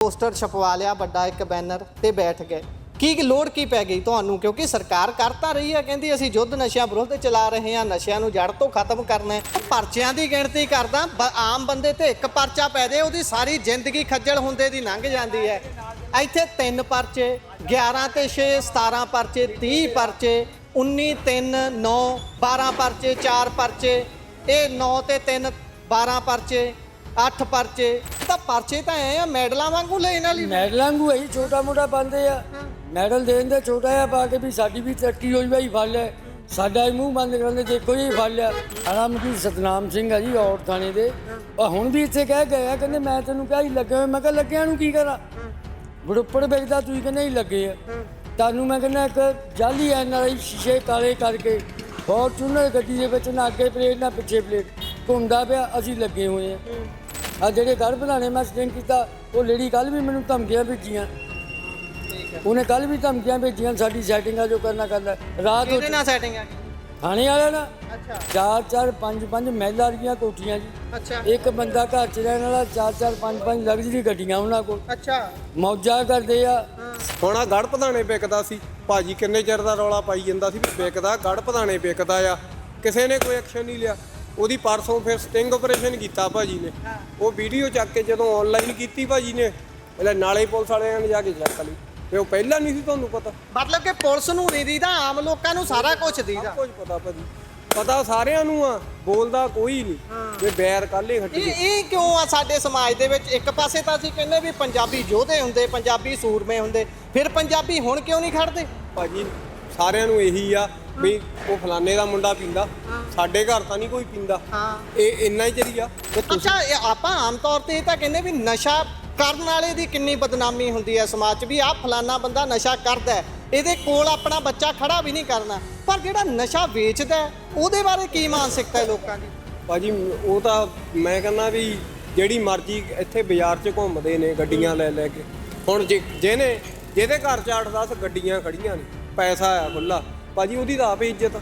Poster छपवा लिया वड्डा एक बैनर ते बैठ गए की लोड़ की पै गई तुहानू क्योंकि सरकार कर तां रही है कहती असीं युद्ध नशिਆਂ विरुद्ध चला रहे हैं नशिਆਂ ਨੂੰ जड़ तो खत्म करना है परचियां की गिणती करदा आम बंदे ते एक परचा पै जाए ਉਹਦੀ सारी जिंदगी खज्जल ਹੁੰਦੇ ਦੀ लंघ जाती है ਇੱਥੇ 3 परचे 11 ਤੇ 6 17 परचे 30 परचे 19 3 9 12 परचे 4 परचे ਇਹ 9 ਤੇ 3 12 परचे 8 परचे ਤਾਂ परचे ਤਾਂ ਐ ਆ ਮੈਡਲਾਂ ਵਾਂਗੂ ਲੈਣ ਵਾਲੀ ਮੈਡਲਾਂ ਵਾਂਗੂ ਹੀ ਛੋਟਾ ਮੋਟਾ ਪਾਉਂਦੇ ਆ ਮੈਡਲ ਦੇਣ ਦੇ ਛੋਟਾ ਜਿਹਾ ਪਾ ਕੇ ਵੀ ਸਾਡੀ ਵੀ ਤਰੱਕੀ ਹੋਈ ਭਾਈ ਫੜ ਲੈ ਸਾਡਾ ਹੀ ਮੂੰਹ ਬੰਦ ਕਰਨ ਦੇ ਦੇਖੋ ਜੀ ਫੜ ਲਿਆ ਆਰਾਮ ਕੀ ਸਤਨਾਮ ਸਿੰਘ ਆ ਜੀ ਔਰ ਥਾਣੇ ਦੇ ਹੁਣ ਵੀ ਇੱਥੇ ਕਹਿ ਗਏ ਆ ਕਹਿੰਦੇ ਮੈਂ ਤੈਨੂੰ ਕਿਹਾ ਹੀ ਲੱਗੇ ਹੋਏ ਮੈਂ ਕਿਹਾ ਲੱਗਿਆਂ ਨੂੰ ਕੀ ਕਰਾਂ ਬੜੁੱਪੜ ਵੇਚਦਾ ਤੁਸੀਂ ਕਹਿੰਦੇ ਹੀ ਲੱਗੇ ਆ ਤੁਹਾਨੂੰ ਮੈਂ ਕਹਿੰਦਾ ਇੱਕ ਜਾਲੀ ਐਨ ਵਾਲੀ ਸ਼ੀਸ਼ੇ ਕਾਲੇ ਕਰਕੇ ਫੋਰਚੂਨਰ ਗੱਡੀ ਦੇ ਵਿੱਚ ਨਾ ਅੱਗੇ ਪਲੇਟ ਨਾ ਪਿੱਛੇ ਪਲੇਟ ਘੁੰਮਦਾ ਪਿਆ ਅਸੀਂ ਲੱਗੇ ਹੋਏ ਆ ਜਿਹੜੇ ਘਰ ਬਣਾਉਣੇ ਮੈਂ ਸਟਿੰਗ ਕੀਤਾ ਉਹ ਲੇਡੀ ਕੱਲ੍ਹ ਵੀ ਮੈਨੂੰ ਧਮਕੀਆਂ ਭੇਜੀਆਂ ਉਹਨੇ ਕੱਲ੍ਹ ਵੀ ਧਮਕੀਆਂ ਭੇਜੀਆਂ ਸਾਡੀ ਸੈਟਿੰਗਾਂ ਜੋ ਕਰਨਾ ਰਾਤ ਕਿਹਦੇ ਨਾਲ ਸੈਟਿੰਗ ਆ ਥਾਣੇ ਵਾਲਿਆਂ ਨਾਲ ਅੱਛਾ 4 5 ਮਹਿਲਾ ਦੀਆਂ ਕੋਠੀਆਂ ਜੀ ਅੱਛਾ ਇੱਕ ਬੰਦਾ ਘਰ 'ਚ ਰਹਿਣ ਵਾਲਾ 4 5 ਲਗਜ਼ਰੀ ਗੱਡੀਆਂ ਉਹਨਾਂ ਕੋਲ ਅੱਛਾ ਮੌਜਾਂ ਕਰਦੇ ਆ ਹੁਣ ਆ ਗੜ ਪਧਾਣੇ ਵਿਕਦਾ ਸੀ ਭਾਜੀ ਕਿੰਨੇ ਚਿਰ ਦਾ ਰੌਲਾ ਪਾਈ ਜਾਂਦਾ ਸੀ ਵੀ ਵਿਕਦਾ ਗੜ ਪਧਾਣੇ ਵਿਕਦਾ ਆ ਕਿਸੇ ਨੇ ਕੋਈ ਐਕਸ਼ਨ ਨਹੀਂ ਲਿਆ ਉਹਦੀ ਪਰਸੋਂ ਫਿਰ ਸਟਿੰਗ ਆਪਰੇਸ਼ਨ ਕੀਤਾ ਭਾਜੀ ਨੇ ਉਹ ਵੀਡੀਓ ਚੱਕ ਕੇ ਜਦੋਂ ਆਨਲਾਈਨ ਕੀਤੀ ਭਾਜੀ ਨੇ ਇਹਲੇ ਨਾਲੇ ਪੁਲਿਸ ਵਾਲਿਆਂ ਨੇ ਜਾ ਕੇ ਚੈੱਕ ਲਈ ਤੇ ਉਹ ਪਹਿਲਾਂ ਨਹੀਂ ਸੀ ਤੁਹਾਨੂੰ ਪਤਾ ਮਤਲਬ ਕਿ ਪੁਲਿਸ ਨੂੰ ਨਹੀਂ ਦੀਦਾ ਆਮ ਲੋਕਾਂ ਨੂੰ ਸਾਰਾ ਕੁਝ ਦੀਦਾ ਕੁਝ ਪਤਾ ਭਾਜੀ ਪਤਾ ਸਾਰਿਆਂ ਨੂੰ ਆ ਬੋਲਦਾ ਕੋਈ ਨਹੀਂ ਜੇ ਬੈਰ ਕਾਲੇ ਖੱਟੀ ਇਹ ਕਿਉਂ ਆ ਸਾਡੇ ਸਮਾਜ ਦੇ ਵਿੱਚ ਇੱਕ ਪਾਸੇ ਤਾਂ ਅਸੀਂ ਕਹਿੰਦੇ ਵੀ ਪੰਜਾਬੀ ਯੋਧੇ ਹੁੰਦੇ ਪੰਜਾਬੀ ਸੂਰਮੇ ਹੁੰਦੇ ਫਿਰ ਪੰਜਾਬੀ ਹੁਣ ਕਿਉਂ ਨਹੀਂ ਖੜਦੇ ਭਾਜੀ ਸਾਰਿਆਂ ਨੂੰ ਇਹੀ ਆ ਵੀ ਉਹ ਫਲਾਣੇ ਦਾ ਮੁੰਡਾ ਪੀਂਦਾ ਸਾਡੇ ਘਰ ਤਾਂ ਨਹੀਂ ਕੋਈ ਪੀਂਦਾ ਇਹ ਇੰਨਾ ਹੀ ਚਰੀ ਆ ਅੱਛਾ ਆਪਾਂ ਆਮ ਤੌਰ ਤੇ ਇਹ ਤਾਂ ਕਹਿੰਦੇ ਵੀ ਨਸ਼ਾ ਕਰਨ ਵਾਲੇ ਦੀ ਕਿੰਨੀ ਬਦਨਾਮੀ ਹੁੰਦੀ ਹੈ ਸਮਾਜ 'ਚ ਵੀ ਆਹ ਫਲਾਨਾ ਬੰਦਾ ਨਸ਼ਾ ਕਰਦਾ ਹੈ ਇਹਦੇ ਕੋਲ ਆਪਣਾ ਬੱਚਾ ਖੜਾ ਵੀ ਨਹੀਂ ਕਰਨਾ ਪਰ ਜਿਹੜਾ ਨਸ਼ਾ ਵੇਚਦਾ ਉਹਦੇ ਬਾਰੇ ਕੀ ਮਾਨਸਿਕਤਾ ਹੈ ਲੋਕਾਂ ਦੀ ਭਾਜੀ ਉਹ ਤਾਂ ਮੈਂ ਕਹਿੰਦਾ ਵੀ ਜਿਹੜੀ ਮਰਜ਼ੀ ਇੱਥੇ ਬਾਜ਼ਾਰ 'ਚ ਘੁੰਮਦੇ ਨੇ ਗੱਡੀਆਂ ਲੈ ਕੇ ਹੁਣ ਜਿਹਦੇ ਘਰ 'ਚ 8-10 ਗੱਡੀਆਂ ਖੜੀਆਂ ਨੇ ਪੈਸਾ ਆ ਖੁੱਲਾ ਭਾਜੀ ਉਹਦੀ ਤਾਂ ਆਪੇ ਇੱਜ਼ਤ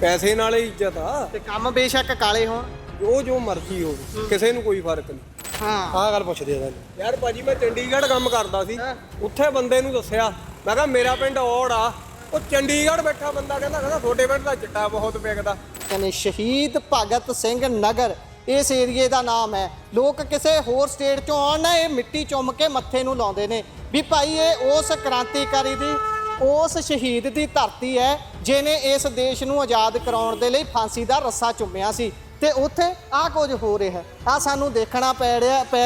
ਪੈਸੇ ਨਾਲ ਹੀ ਇੱਜ਼ਤ ਆ ਤੇ ਕੰਮ ਬੇਸ਼ੱਕ ਕਾਲੇ ਹੋਣ ਉਹ ਜੋ ਮਰਜ਼ੀ ਹੋਵੇ ਕਿਸੇ ਨੂੰ ਕੋਈ ਫਰਕ ਨਹੀਂ ਹਾਂ ਗੱਲ ਪੁੱਛਦੇ ਆ ਯਾਰ ਭਾਜੀ ਮੈਂ ਚੰਡੀਗੜ੍ਹ ਕੰਮ ਕਰਦਾ ਸੀ ਉੱਥੇ ਬੰਦੇ ਨੂੰ ਦੱਸਿਆ ਮੈਂ ਕਿਹਾ ਮੇਰਾ ਪਿੰਡ ਔੜ ਆ ਉਹ ਚੰਡੀਗੜ੍ਹ ਬੈਠਾ ਬੰਦਾ ਕਹਿੰਦਾ ਤੁਹਾਡੇ ਪਿੰਡ ਦਾ ਚਿੱਟਾ ਬਹੁਤ ਵਿਕਦਾ ਕਹਿੰਦੇ ਸ਼ਹੀਦ ਭਗਤ ਸਿੰਘ ਨਗਰ ਇਸ ਏਰੀਏ ਦਾ ਨਾਮ ਹੈ ਲੋਕ ਕਿਸੇ ਹੋਰ ਸਟੇਟ ਚੋਂ ਆਉਣ ਨਾ ਇਹ ਮਿੱਟੀ ਚੁੰਮ ਕੇ ਮੱਥੇ ਨੂੰ ਲਾਉਂਦੇ ਨੇ ਵੀ ਭਾਈ ਇਹ ਉਸ ਕ੍ਰਾਂਤੀਕਾਰੀ ਦੀ ਉਸ ਸ਼ਹੀਦ ਦੀ ਧਰਤੀ ਹੈ ਜਿਹਨੇ ਇਸ ਦੇਸ਼ ਨੂੰ ਆਜ਼ਾਦ ਕਰਾਉਣ ਦੇ ਲਈ ਫਾਂਸੀ ਦਾ ਰੱਸਾ ਚੁੰਮਿਆ ਸੀ ਤੇ ਉੱਥੇ ਆਹ ਕੁਝ ਹੋ ਰਿਹਾ ਆ ਸਾਨੂੰ ਦੇਖਣਾ ਪੈ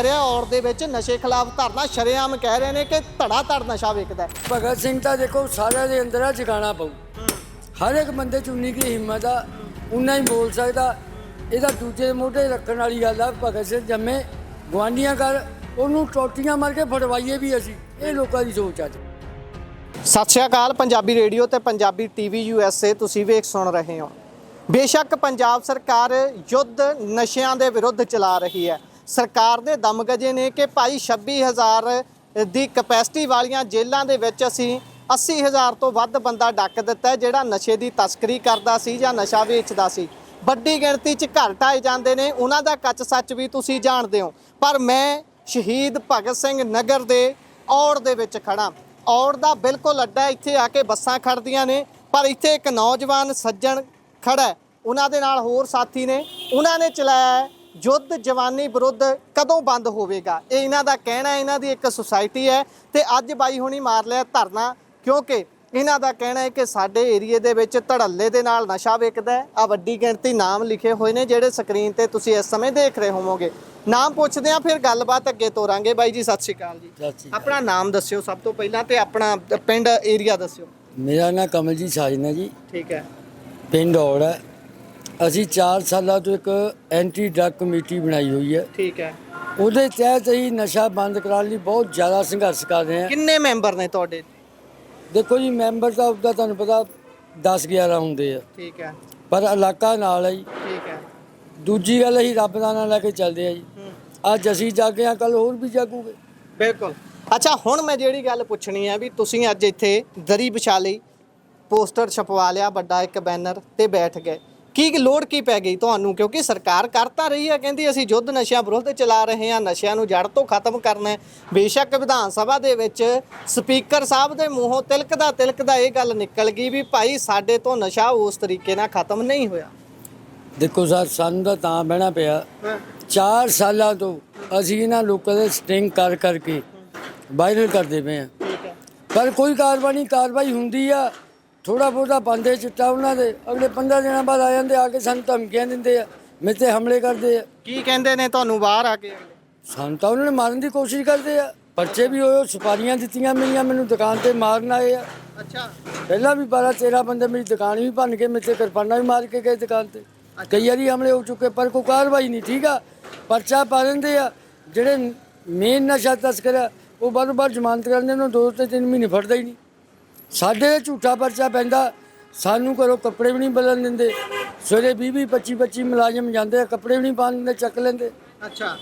ਰਿਹਾ ਔਰ ਦੇ ਵਿੱਚ ਨਸ਼ੇ ਖਿਲਾਫ ਧਰਨਾ ਸ਼ਰੇਆਮ ਕਹਿ ਰਹੇ ਨੇ ਕਿ ਧੜਾ ਧੜ ਨਸ਼ਾ ਵਿਕਦਾ ਭਗਤ ਸਿੰਘ ਤਾਂ ਦੇਖੋ ਸਾਰਿਆਂ ਦੇ ਅੰਦਰ ਆ ਜਗਾਉਣਾ ਪਊ ਹਰ ਇੱਕ ਬੰਦੇ 'ਚ ਉਨੀ ਕੀ ਹਿੰਮਤ ਆ ਉਨਾ ਹੀ ਬੋਲ ਸਕਦਾ ਇਹਦਾ ਦੂਜੇ ਮੋਢੇ ਰੱਖਣ ਵਾਲੀ ਗੱਲ ਆ ਭਗਤ ਸਿੰਘ ਜੰਮੇ ਗੁਆਂਢੀਆਂ ਕਰ ਉਹਨੂੰ ਟੋਟੀਆਂ ਮਾਰ ਕੇ ਫੜਵਾਈਏ ਵੀ ਅਸੀਂ ਇਹ ਲੋਕਾਂ ਦੀ ਸੋਚ ਅੱਜ ਸਤਿ ਸ਼੍ਰੀ ਅਕਾਲ ਪੰਜਾਬੀ ਰੇਡੀਓ ਤੇ ਪੰਜਾਬੀ ਟੀਵੀ USA ਤੁਸੀਂ ਵੇਖ ਸੁਣ ਰਹੇ ਹੋ ਬੇਸ਼ੱਕ ਪੰਜਾਬ ਸਰਕਾਰ ਯੁੱਧ ਨਸ਼ਿਆਂ ਦੇ ਵਿਰੁੱਧ ਚਲਾ ਰਹੀ ਹੈ ਸਰਕਾਰ ਦੇ ਦਮਗਜੇ ਨੇ ਕਿ ਭਾਈ 26000 ਦੀ ਕਪੈਸਿਟੀ ਵਾਲੀਆਂ ਜੇਲ੍ਹਾਂ ਦੇ ਵਿੱਚ ਅਸੀਂ 80000 ਤੋਂ ਵੱਧ ਬੰਦਾ ਡੱਕ ਦਿੱਤਾ ਜਿਹੜਾ ਨਸ਼ੇ ਦੀ ਤਸਕਰੀ ਕਰਦਾ ਸੀ ਜਾਂ ਨਸ਼ਾ ਵੇਚਦਾ ਸੀ ਵੱਡੀ ਗਿਣਤੀ 'ਚ ਘਰ ਢਾਏ ਜਾਂਦੇ ਨੇ ਉਹਨਾਂ ਦਾ ਕੱਚ ਸੱਚ ਵੀ ਤੁਸੀਂ ਜਾਣਦੇ ਹੋ ਪਰ ਮੈਂ ਸ਼ਹੀਦ ਭਗਤ ਸਿੰਘ ਨਗਰ ਦੇ ਔੜ ਦੇ ਵਿੱਚ ਖੜਾ ਔੜ ਦਾ ਬਿਲਕੁਲ ਅੱਡਾ ਇੱਥੇ ਆ ਕੇ ਬੱਸਾਂ ਖੜਦੀਆਂ ਨੇ ਪਰ ਇੱਥੇ ਇੱਕ ਨੌਜਵਾਨ ਸੱਜਣ ਖੜਾ ਉਹਨਾਂ ਦੇ ਨਾਲ ਹੋਰ ਸਾਥੀ ਨੇ ਉਹਨਾਂ ਨੇ ਚਲਾਇਆ ਯੁੱਧ ਜਵਾਨੀ ਵਿਰੁੱਧ ਕਦੋਂ ਬੰਦ ਹੋਵੇਗਾ ਇਹ ਇਹਨਾਂ ਦਾ ਕਹਿਣਾ ਇਹਨਾਂ ਦੀ ਇੱਕ ਸੁਸਾਇਟੀ ਹੈ ਤੇ ਅੱਜ ਬਾਈ ਹੁਣੀ ਮਾਰ ਲਿਆ ਧਰਨਾ ਕਿਉਂਕਿ ਇਹਨਾਂ ਦਾ ਕਹਿਣਾ ਹੈ ਕਿ ਸਾਡੇ ਏਰੀਏ ਦੇ ਵਿੱਚ ਧੜੱਲੇ ਦੇ ਨਾਲ ਨਸ਼ਾ ਵਿਕਦਾ ਹੈ ਆ ਵੱਡੀ ਗਿਣਤੀ ਨਾਮ ਲਿਖੇ ਹੋਏ ਨੇ ਜਿਹੜੇ ਸਕਰੀਨ ਤੇ ਤੁਸੀਂ ਇਸ ਸਮੇਂ ਦੇਖ ਰਹੇ ਹੋਵੋਗੇ ਨਾਮ ਪੁੱਛਦੇ ਆ ਫਿਰ ਗੱਲਬਾਤ ਅੱਗੇ ਤੋਰਾਂਗੇ ਬਾਈ ਜੀ ਸਤਿ ਸ਼੍ਰੀ ਅਕਾਲ ਜੀ ਆਪਣਾ ਨਾਮ ਦੱਸਿਓ ਸਭ ਤੋਂ ਪਹਿਲਾਂ ਤੇ ਆਪਣਾ ਪਿੰਡ ਏਰੀਆ ਦੱਸਿਓ ਮੇਰਾ ਨਾਂ ਕਮਲਜੀਤ ਸਾਜਨਾ ਜੀ ਠੀਕ ਹੈ ਪਿੰਡ ਔੜ ਹੈ ਅਸੀਂ 4 ਸਾਲਾਂ ਤੋਂ ਇੱਕ ਐਂਟੀ ਡਰੱਗ ਕਮੇਟੀ ਬਣਾਈ ਹੋਈ ਹੈ ਠੀਕ ਹੈ ਉਹਦੇ ਤਹਿਤ ਅਸੀਂ ਨਸ਼ਾ ਬੰਦ ਕਰਾਉਣ ਲਈ ਬਹੁਤ ਜ਼ਿਆਦਾ ਸੰਘਰਸ਼ ਕਰ ਰਹੇ ਹਾਂ ਕਿੰਨੇ ਮੈਂਬਰ ਨੇ ਤੁਹਾਡੇ ਦੇਖੋ ਜੀ ਮੈਂਬਰ ਤਾਂ ਉਹਦਾ ਤੁਹਾਨੂੰ ਪਤਾ 10-11 ਹੁੰਦੇ ਆ ਠੀਕ ਹੈ ਪਰ ਇਲਾਕਾ ਨਾਲ ਹੈ ਜੀ ਠੀਕ ਹੈ ਦੂਜੀ ਗੱਲ ਅਸੀਂ ਰੱਬ ਦਾ ਨਾਂ ਲੈ ਕੇ ਚੱਲਦੇ ਆ ਜੀ ਅੱਜ ਅਸੀਂ ਜਾਗੇ ਆ ਕੱਲ ਹੋਰ ਵੀ ਜਾਗੂਗੇ ਬਿਲਕੁਲ ਅੱਛਾ ਹੁਣ ਮੈਂ ਜਿਹੜੀ ਗੱਲ ਪੁੱਛਣੀ ਹੈ ਵੀ ਤੁਸੀਂ ਅੱਜ ਇੱਥੇ ਦਰੀ ਵਿਛਾ ਲਈ ਪੋਸਟਰ ਛਪਵਾ ਲਿਆ ਵੱਡਾ ਇੱਕ ਬੈਨਰ ਤੇ ਬੈਠ ਗਏ ਕੀ ਲੋੜ ਕੀ ਪੈ ਗਈ ਤੁਹਾਨੂੰ, ਕਿਉਂਕਿ ਸਰਕਾਰ ਕਰ ਤਾਂ ਰਹੀ ਹੈ, ਕਹਿੰਦੀ ਅਸੀਂ ਯੁੱਧ ਨਸ਼ਿਆਂ ਵਿਰੁੱਧ ਚਲਾ ਰਹੇ ਹਾਂ, ਨਸ਼ਿਆਂ ਨੂੰ ਜੜ ਤੋਂ ਖਤਮ ਕਰਨਾ ਹੈ। ਬੇਸ਼ੱਕ ਵਿਧਾਨ ਸਭਾ ਦੇ ਵਿੱਚ ਸਪੀਕਰ ਸਾਹਿਬ ਦੇ ਮੂੰਹੋਂ ਤਿਲਕਦਾ ਇਹ ਗੱਲ ਨਿਕਲ ਗਈ ਵੀ ਭਾਈ ਸਾਡੇ ਤੋਂ ਨਸ਼ਾ ਉਸ ਤਰੀਕੇ ਨਾਲ ਖਤਮ ਨਹੀਂ ਹੋਇਆ। ਦੇਖੋ ਸਰ, ਸਾਨੂੰ ਤਾਂ ਬਹਿਣਾ ਪਿਆ 4 ਸਾਲਾਂ ਤੋਂ ਅਸੀਂ ਇਹਨਾਂ ਲੋਕਾਂ ਦੇ ਸਟਿੰਗ ਕਰ ਕਰਕੇ ਵਾਇਰਲ ਕਰਦੇ ਪਏ ਹਾਂ, ਪਰ ਕੋਈ ਕਾਰਵਾਈ ਹੁੰਦੀ ਆ। ਥੋੜਾ ਬਹੁਤਾ ਪਾਉਂਦੇ ਚਿੱਟਾ ਉਹਨਾਂ ਦੇ, ਅਗਲੇ 15 ਦਿਨਾਂ ਬਾਅਦ ਆ ਜਾਂਦੇ, ਆ ਕੇ ਸਾਨੂੰ ਧਮਕੀਆਂ ਦਿੰਦੇ ਆ, ਮੇਰੇ ਤੇ ਹਮਲੇ ਕਰਦੇ ਆ। ਕੀ ਕਹਿੰਦੇ ਨੇ ਤੁਹਾਨੂੰ ਬਾਹਰ ਆ ਕੇ? ਸਾਨੂੰ ਤਾਂ ਉਹਨਾਂ ਨੇ ਮਾਰਨ ਦੀ ਕੋਸ਼ਿਸ਼ ਕਰਦੇ ਆ, ਪਰਚੇ ਵੀ ਹੋਏ, ਸੁਪਾਰੀਆਂ ਦਿੱਤੀਆਂ ਮੇਰੀਆਂ, ਮੈਨੂੰ ਦੁਕਾਨ ਤੇ ਮਾਰਨ ਆਏ ਆ। ਅੱਛਾ, ਪਹਿਲਾਂ ਵੀ 12-13 ਬੰਦੇ ਮੇਰੀ ਦੁਕਾਨ ਵੀ ਭੰਨ ਕੇ, ਮੇਰੇ ਤੇ ਕਿਰਪਾਨਾਂ ਵੀ ਮਾਰ ਕੇ ਗਏ ਦੁਕਾਨ ਤੇ। ਕਈ ਵਾਰੀ ਹਮਲੇ ਹੋ ਚੁੱਕੇ, ਪਰ ਕੋਈ ਕਾਰਵਾਈ ਨਹੀਂ। ਠੀਕ ਆ, ਪਰਚਾ ਪਾ ਦਿੰਦੇ ਆ। ਜਿਹੜੇ ਮੇਨ ਨਸ਼ਾ ਤਸਕਰ ਆ ਉਹ ਬਾਰ-ਬਾਰ ਜ਼ਮਾਨਤ ਕਰਦੇ, ਉਹਨੂੰ 2 ਤੇ 3 ਮਹੀਨੇ ਫੜਦਾ ਹੀ ਨਹੀਂ। ਸਾਡੇ ਝੂਠਾ ਪਰਚਾ ਪੈਂਦਾ, ਸਾਨੂੰ ਘਰੋਂ ਕੱਪੜੇ ਵੀ ਨਹੀਂ ਬਦਲਣ ਦਿੰਦੇ। ਸਵੇਰੇ 20-25 ਮੁਲਾਜ਼ਮ ਜਾਂਦੇ ਆ, ਕੱਪੜੇ ਵੀ ਨਹੀਂ ਪਾਉਣ ਦਿੰਦੇ, ਚੱਕ ਲੈਂਦੇ। ਅੱਛਾ,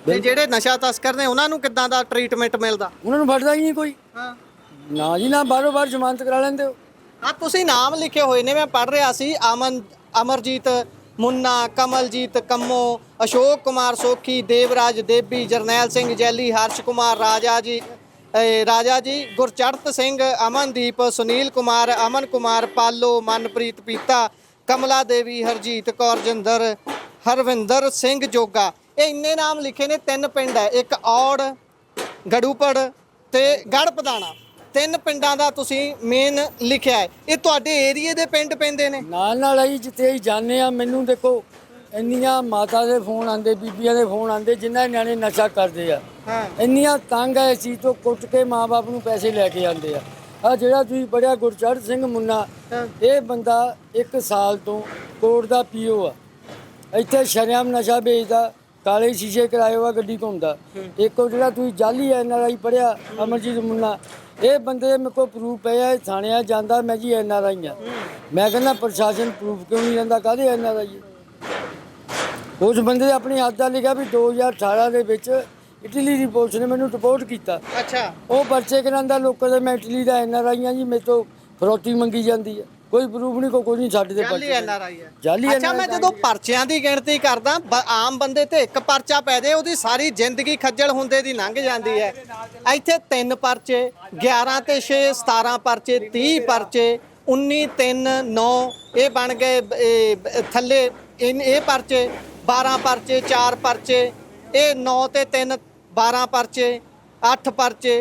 ਤੇ ਜਿਹੜੇ ਨਸ਼ਾ ਤਸਕਰ ਨੇ ਉਹਨਾਂ ਨੂੰ ਕਿੱਦਾਂ ਦਾ ਟ੍ਰੀਟਮੈਂਟ ਮਿਲਦਾ? ਉਹਨਾਂ ਨੂੰ ਫੜਦਾ ਹੀ ਨਹੀਂ ਕੋਈ। ਹਾਂ ਨਾ ਜੀ ਨਾ, ਬਾਰੋਂ-ਬਾਰ ਜ਼ਮਾਨਤ ਕਰਾ ਲੈਂਦੇ ਹੋ। ਆ ਤੁਸੀਂ ਨਾਮ ਲਿਖੇ ਹੋਏ ਨੇ, ਮੈਂ ਪੜ੍ਹ ਰਿਹਾ ਸੀ। ਅਮਰਜੀਤ ਮੁੰਨਾ, ਕਮਲਜੀਤ ਕੰਮੋ, ਅਸ਼ੋਕ ਕੁਮਾਰ ਸੋਖੀ, ਦੇਵਰਾਜ ਦੇਬੀ, ਜਰਨੈਲ ਸਿੰਘ ਜੈਲੀ, ਹਰਸ਼ ਕੁਮਾਰ ਰਾਜਾ ਜੀ, ਗੁਰਚੜਤ ਸਿੰਘ, ਅਮਨਦੀਪ, ਸੁਨੀਲ ਕੁਮਾਰ, ਅਮਨ ਕੁਮਾਰ, ਪਾਲੋ, ਮਨਪ੍ਰੀਤ ਪੀਤਾ, ਕਮਲਾ ਦੇਵੀ, ਹਰਜੀਤ ਕੌਰ, ਹਰਵਿੰਦਰ ਸਿੰਘ ਜੋਗਾ। ਇਹ ਇੰਨੇ ਨਾਮ ਲਿਖੇ ਨੇ। 3 ਪਿੰਡ ਹੈ, ਇੱਕ ਔੜ, ਗੜੂਪੜ ਤੇ ਗੜਪਦਾਣਾ। 3 ਪਿੰਡਾਂ ਦਾ ਤੁਸੀਂ ਮੇਨ ਲਿਖਿਆ ਹੈ। ਇਹ ਤੁਹਾਡੇ ਏਰੀਏ ਦੇ ਪਿੰਡ ਪੈਂਦੇ ਨੇ? ਨਾਲ ਹੀ ਜਿੱਥੇ ਅਸੀਂ ਜਾਂਦੇ ਆ, ਮੈਨੂੰ ਦੇਖੋ ਇੰਨੀਆਂ ਮਾਤਾ ਦੇ ਫੋਨ ਆਉਂਦੇ, ਬੀਬੀਆਂ ਦੇ ਫੋਨ ਆਉਂਦੇ, ਜਿਨ੍ਹਾਂ ਦੇ ਨਿਆਣੇ ਨਸ਼ਾ ਕਰਦੇ ਆ। ਇੰਨੀਆਂ ਤੰਗ ਆ ਇਸ ਚੀਜ਼ ਤੋਂ, ਕੁੱਟ ਕੇ ਮਾਂ-ਬਾਪ ਨੂੰ ਪੈਸੇ ਲੈ ਕੇ ਆਉਂਦੇ ਆ। ਆ ਜਿਹੜਾ ਤੁਸੀਂ ਪੜਿਆ ਗੁਰਚੜ੍ਹ ਸਿੰਘ ਮੁੰਨਾ, ਇਹ ਬੰਦਾ 1 ਸਾਲ ਤੋਂ ਕੋਰਟ ਦਾ ਪੀਓ ਆ। ਇੱਥੇ ਸ਼ਰੇਆਮ ਨਸ਼ਾ ਵੇਚਦਾ, ਕਾਲੇ ਸ਼ੀਸ਼ੇ ਕਰਾਏ ਹੋਆ, ਗੱਡੀ ਘੁੰਮਦਾ। ਇੱਕ ਉਹ ਜਿਹੜਾ ਤੁਸੀਂ ਜਾਲੀ NRI ਪੜਿਆ ਅਮਰਜੀਤ ਮੁੰਨਾ, ਇਹ ਬੰਦੇ ਮੇਰੇ ਕੋਲ ਪ੍ਰੂਫ ਪਿਆ, ਥਾਣੇ ਆ ਜਾਂਦਾ ਮੈਂ ਜੀ NRI ਆ। ਮੈਂ ਕਹਿੰਦਾ ਪ੍ਰਸ਼ਾਸਨ ਪ੍ਰੂਫ ਕਿਉਂ ਨਹੀਂ ਲੈਂਦਾ, ਕਾਹਦੇ NRI ਹੈ? ਉਸ ਬੰਦੇ ਨੇ ਆਪਣੀ ਹੱਦ ਦਾ ਲਿਖਿਆ ਵੀ 2018 ਦੇ ਵਿੱਚ ਇਟਲੀ ਦੀ ਪੁਲਿਸ ਨੇ ਮੈਨੂੰ ਰਿਪੋਰਟ ਕੀਤਾ। ਅੱਛਾ, ਉਹ ਪਰਚੇ ਕਰਾਂਦਾ ਲੋਕਾਂ ਦੇ, ਮੈਂ ਇਟਲੀ ਦਾ NRI ਆ ਜੀ, ਮੇਰੇ ਤੋਂ ਫਰੋਤੀ ਮੰਗੀ ਜਾਂਦੀ ਹੈ। ਕੋਈ ਪ੍ਰੂਫ ਨਹੀਂ, ਕੋਈ ਨਹੀਂ, ਸਾਡੇ ਤੇ ਜਾਲੀ NRI ਹੈ। ਜਾਲੀ ਅੱਛਾ, ਮੈਂ ਜਦੋਂ ਪਰਚਿਆਂ ਦੀ ਗਿਣਤੀ ਕਰਦਾ, ਆਮ ਬੰਦੇ ਤੇ 1 ਪਰਚਾ ਪੈ ਜਾਏ, ਉਹਦੀ ਸਾਰੀ ਜ਼ਿੰਦਗੀ ਖੱਜਲ ਹੁੰਦੇ ਦੀ ਲੰਘ ਜਾਂਦੀ ਹੈ। ਇੱਥੇ 3 ਪਰਚੇ, 11 ਤੇ 6 17 ਪਰਚੇ, 30 ਪਰਚੇ, 19 3 9 ਇਹ ਬਣ ਗਏ ਥੱਲੇ ਇਹ ਪਰਚੇ, 12 ਪਰਚੇ, 4 ਪਰਚੇ, ਇਹ 9 ਤੇ 3 12 ਪਰਚੇ, 8 ਪਰਚੇ,